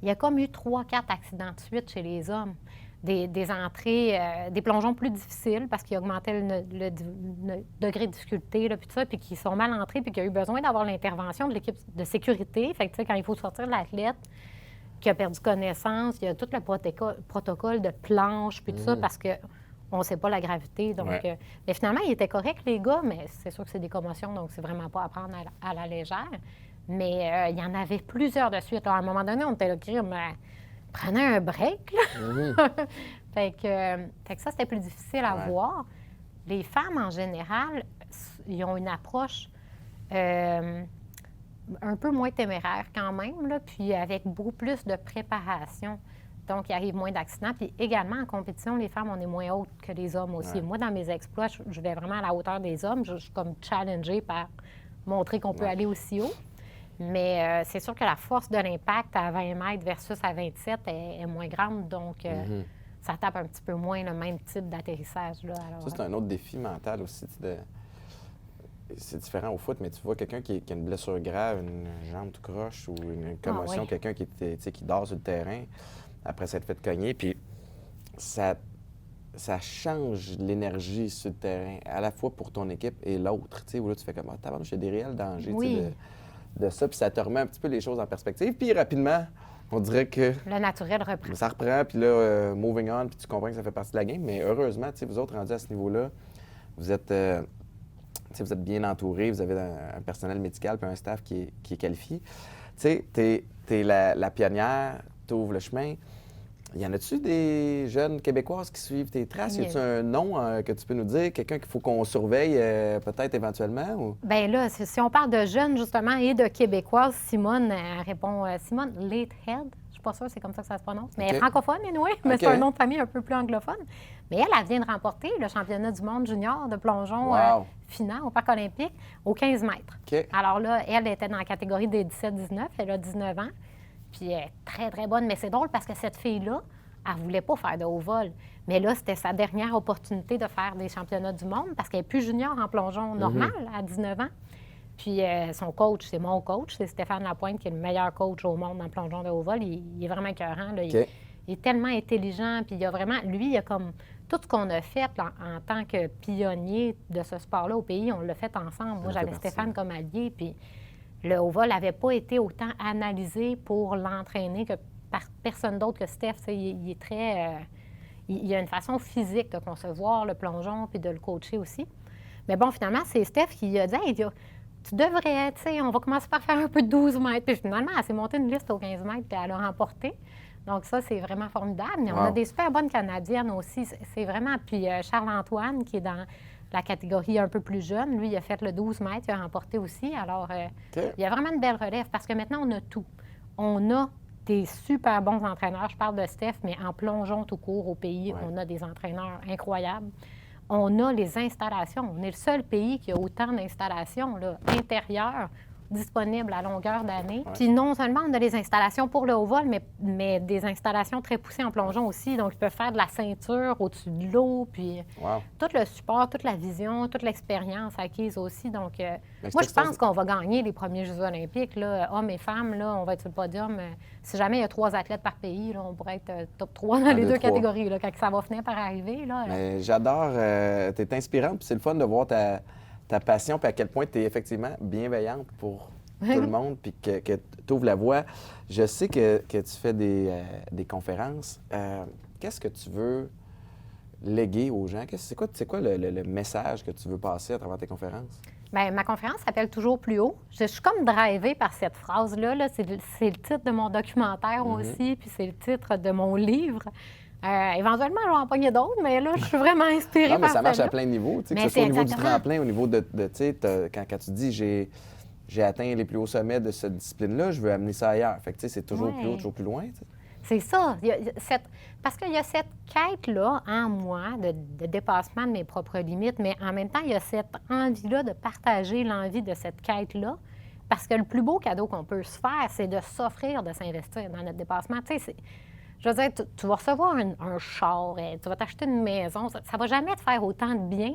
il y a comme eu 3-4 accidents de suite chez les hommes. Des entrées, des plongeons plus difficiles parce qu'ils augmentaient le degré de difficulté, là, puis tout ça, puis qu'ils sont mal entrés, puis qu'il y a eu besoin d'avoir l'intervention de l'équipe de sécurité. Fait que, tu sais, quand il faut sortir l'athlète qui a perdu connaissance, il y a tout le protocole de planche, puis tout ça, parce qu'on ne sait pas la gravité. Donc, mais finalement, ils étaient corrects, les gars, mais c'est sûr que c'est des commotions, donc c'est vraiment pas à prendre à la légère. Mais il y en avait plusieurs de suite. Alors, à un moment donné, on était là, prenez un break, là. fait que ça, c'était plus difficile à voir. Les femmes, en général, ils ont une approche un peu moins téméraire quand même, là, puis avec beaucoup plus de préparation. Donc, il arrive moins d'accidents. Puis également, en compétition, les femmes, on est moins hautes que les hommes aussi. Moi, dans mes exploits, je vais vraiment à la hauteur des hommes. Je suis comme challengée par montrer qu'on peut aller aussi haut. Mais c'est sûr que la force de l'impact à 20 mètres versus à 27 est moins grande, donc ça tape un petit peu moins le même type d'atterrissage. Là, alors, ça, c'est un autre défi mental aussi. C'est différent au foot, mais tu vois quelqu'un qui a une blessure grave, une jambe tout croche ou une commotion, quelqu'un qui dort sur le terrain après s'être fait cogner, puis ça change l'énergie sur le terrain, à la fois pour ton équipe et l'autre. Où là, tu fais comme « Ah, j'ai des réels dangers de ça », puis ça te remet un petit peu les choses en perspective. Puis rapidement, on dirait que... Le naturel reprend. Ça reprend, puis là, moving on, puis tu comprends que ça fait partie de la game. Mais heureusement, vous autres rendus à ce niveau-là, vous êtes bien entourés, vous avez un personnel médical puis un staff qui est qualifié. Tu sais, t'es la pionnière, t'ouvres le chemin. Y en a-tu des jeunes Québécoises qui suivent tes traces? Y a-tu un nom que tu peux nous dire? Quelqu'un qu'il faut qu'on surveille peut-être éventuellement? Ou... Bien là, si on parle de jeunes justement et de Québécoises, Simone répond Simone Latehead. Je suis pas sûre c'est comme ça que ça se prononce. Mais elle est francophone, anyway, mais c'est un nom de famille un peu plus anglophone. Mais elle vient de remporter le championnat du monde junior de plongeon Fina au Parc olympique aux 15 mètres. Alors là, elle était dans la catégorie des 17-19. Elle a 19 ans. Puis elle est très, très bonne. Mais c'est drôle parce que cette fille-là, elle ne voulait pas faire de haut vol. Mais là, c'était sa dernière opportunité de faire des championnats du monde parce qu'elle n'est plus junior en plongeon normal à 19 ans. Puis son coach, c'est mon coach, c'est Stéphane Lapointe, qui est le meilleur coach au monde en plongeon de haut vol. Il est vraiment écœurant. Là. OK. Il est tellement intelligent. Puis il a vraiment, lui, il a comme tout ce qu'on a fait en tant que pionnier de ce sport-là au pays, on l'a fait ensemble. Moi, j'avais Stéphane comme allié. Puis le haut vol n'avait pas été autant analysé pour l'entraîner que par personne d'autre que Steph. Il est très... il a une façon physique de concevoir le plongeon puis de le coacher aussi. Mais bon, finalement, c'est Steph qui a dit hey, tu devrais, tu sais, on va commencer par faire un peu de 12 mètres. Puis finalement, elle s'est montée une liste aux 15 mètres puis elle a remporté. Donc ça, c'est vraiment formidable. Mais on a des super bonnes Canadiennes aussi. C'est vraiment... Puis Charles-Antoine, qui est dans la catégorie un peu plus jeune, lui, il a fait le 12 mètres, il a remporté aussi. Alors, il y a vraiment une belle relève parce que maintenant, on a tout. On a des super bons entraîneurs. Je parle de Steph, mais en plongeon tout court au pays, on a des entraîneurs incroyables. On a les installations. On est le seul pays qui a autant d'installations là, intérieures disponibles à longueur d'année. Puis non seulement on a des installations pour le haut vol, mais des installations très poussées en plongeon aussi. Donc, ils peuvent faire de la ceinture au-dessus de l'eau, puis tout le support, toute la vision, toute l'expérience acquise aussi. Donc, moi, je pense qu'on va gagner les premiers Jeux olympiques, là, hommes et femmes, là, on va être sur le podium. Si jamais il y a 3 athlètes par pays, là, on pourrait être top 3 dans les deux catégories, là, quand ça va finir par arriver. Là, Mais j'adore, tu es inspirante, puis c'est le fun de voir ta passion, puis à quel point tu es effectivement bienveillante pour tout le monde, puis que tu ouvres la voie. Je sais que tu fais des conférences. Qu'est-ce que tu veux léguer aux gens? C'est quoi le message que tu veux passer à travers tes conférences? Bien, ma conférence s'appelle Toujours plus haut. Je suis comme drivée par cette phrase-là. Là. C'est le titre de mon documentaire aussi, puis c'est le titre de mon livre. Éventuellement, je vais en pogner d'autres, mais là, je suis vraiment inspirée par mais ça marche celle-là. à plein de niveaux. Que ce soit au niveau du tremplin, au niveau de tu sais, quand tu dis j'ai atteint les plus hauts sommets de cette discipline-là, je veux amener ça ailleurs. Fait que tu sais, c'est toujours plus haut, toujours plus loin. T'sais. C'est ça. Parce qu'il y a cette quête-là en moi de dépassement de mes propres limites, mais en même temps, il y a cette envie-là de partager l'envie de cette quête-là. Parce que le plus beau cadeau qu'on peut se faire, c'est de s'offrir de s'investir dans notre dépassement. Tu sais, je veux dire, tu vas recevoir un char, tu vas t'acheter une maison. Ça ne va jamais te faire autant de bien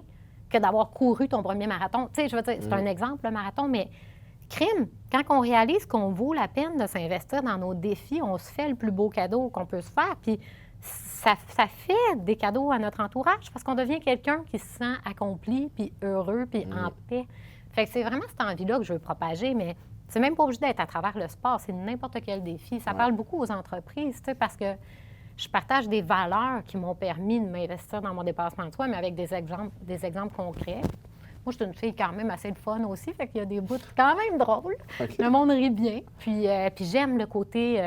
que d'avoir couru ton premier marathon. Tu sais, je veux dire, c'est un exemple, le marathon, mais crime, quand on réalise qu'on vaut la peine de s'investir dans nos défis, on se fait le plus beau cadeau qu'on peut se faire. Puis ça fait des cadeaux à notre entourage parce qu'on devient quelqu'un qui se sent accompli, puis heureux, puis en paix. Fait que c'est vraiment cette envie-là que je veux propager, mais c'est même pas obligé d'être à travers le sport, c'est n'importe quel défi. Ça parle beaucoup aux entreprises, tu sais, parce que je partage des valeurs qui m'ont permis de m'investir dans mon dépassement de soi, mais avec des exemples concrets. Moi, je suis une fille quand même assez de fun aussi, fait qu'il y a des bouts quand même drôles. Okay. Le monde rit bien. Puis j'aime le côté...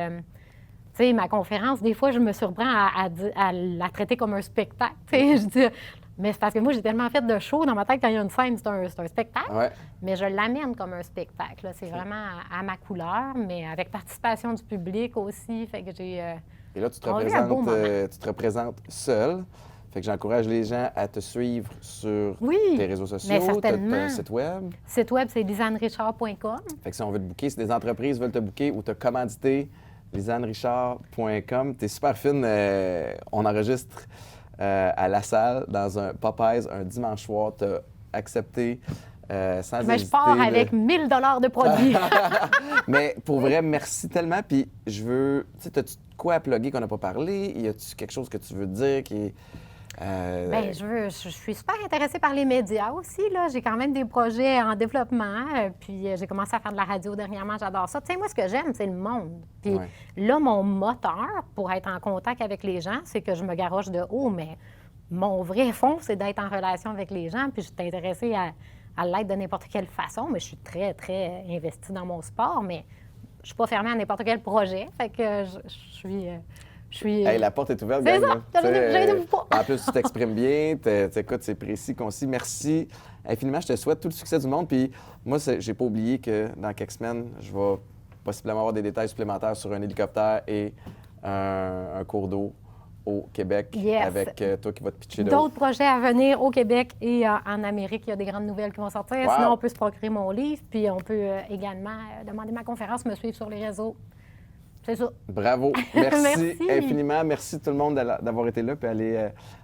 tu sais, ma conférence, des fois, je me surprends à la traiter comme un spectacle. Tu sais, je dis... Mais c'est parce que moi, j'ai tellement fait de show dans ma tête, quand il y a une scène, c'est un spectacle. Ouais. Mais je l'amène comme un spectacle. C'est vraiment à ma couleur, mais avec participation du public aussi. Fait que j'ai... Et là, tu te représentes seule. Fait que j'encourage les gens à te suivre sur tes réseaux sociaux, tu as un site web. Le site web, c'est lisanerichard.com. Fait que si on veut te booker, si des entreprises veulent te booker ou te commanditer, lisanerichard.com. T'es super fine. On enregistre à La Salle dans un Popeyes un dimanche soir. T'as accepté sans hésiter. Je pars avec 1000 $ de produits. Mais pour vrai, merci tellement. Puis je veux... Tu sais, as-tu quoi à plugger qu'on n'a pas parlé? Y a-tu quelque chose que tu veux dire qui est... Bien, je suis super intéressée par les médias aussi. Là. J'ai quand même des projets en développement. Puis j'ai commencé à faire de la radio dernièrement. J'adore ça. Tu sais, moi, ce que j'aime, c'est le monde. Puis là, mon moteur pour être en contact avec les gens, c'est que je me garoche de haut. Mais mon vrai fond, c'est d'être en relation avec les gens. Puis je suis intéressée à l'être de n'importe quelle façon. Mais je suis très, très investie dans mon sport. Mais je suis pas fermée à n'importe quel projet. Fait que je suis... Hey, la porte est ouverte, c'est gang. Ça, en plus, tu t'exprimes bien, écoute, c'est précis, concis. Merci infiniment. Je te souhaite tout le succès du monde. Puis moi, j'ai pas oublié que dans quelques semaines, je vais possiblement avoir des détails supplémentaires sur un hélicoptère et un cours d'eau au Québec avec toi qui vas te pitcher d'autres projets à venir au Québec et en Amérique. Il y a des grandes nouvelles qui vont sortir. Wow. Sinon, on peut se procurer mon livre. Puis on peut également demander ma conférence, me suivre sur les réseaux. C'est ça. Bravo. Merci, Merci. infiniment. Merci tout le monde d'avoir été là. Puis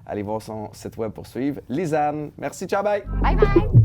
allez voir son site web pour suivre. Lisanne, merci. Ciao, bye. Bye bye!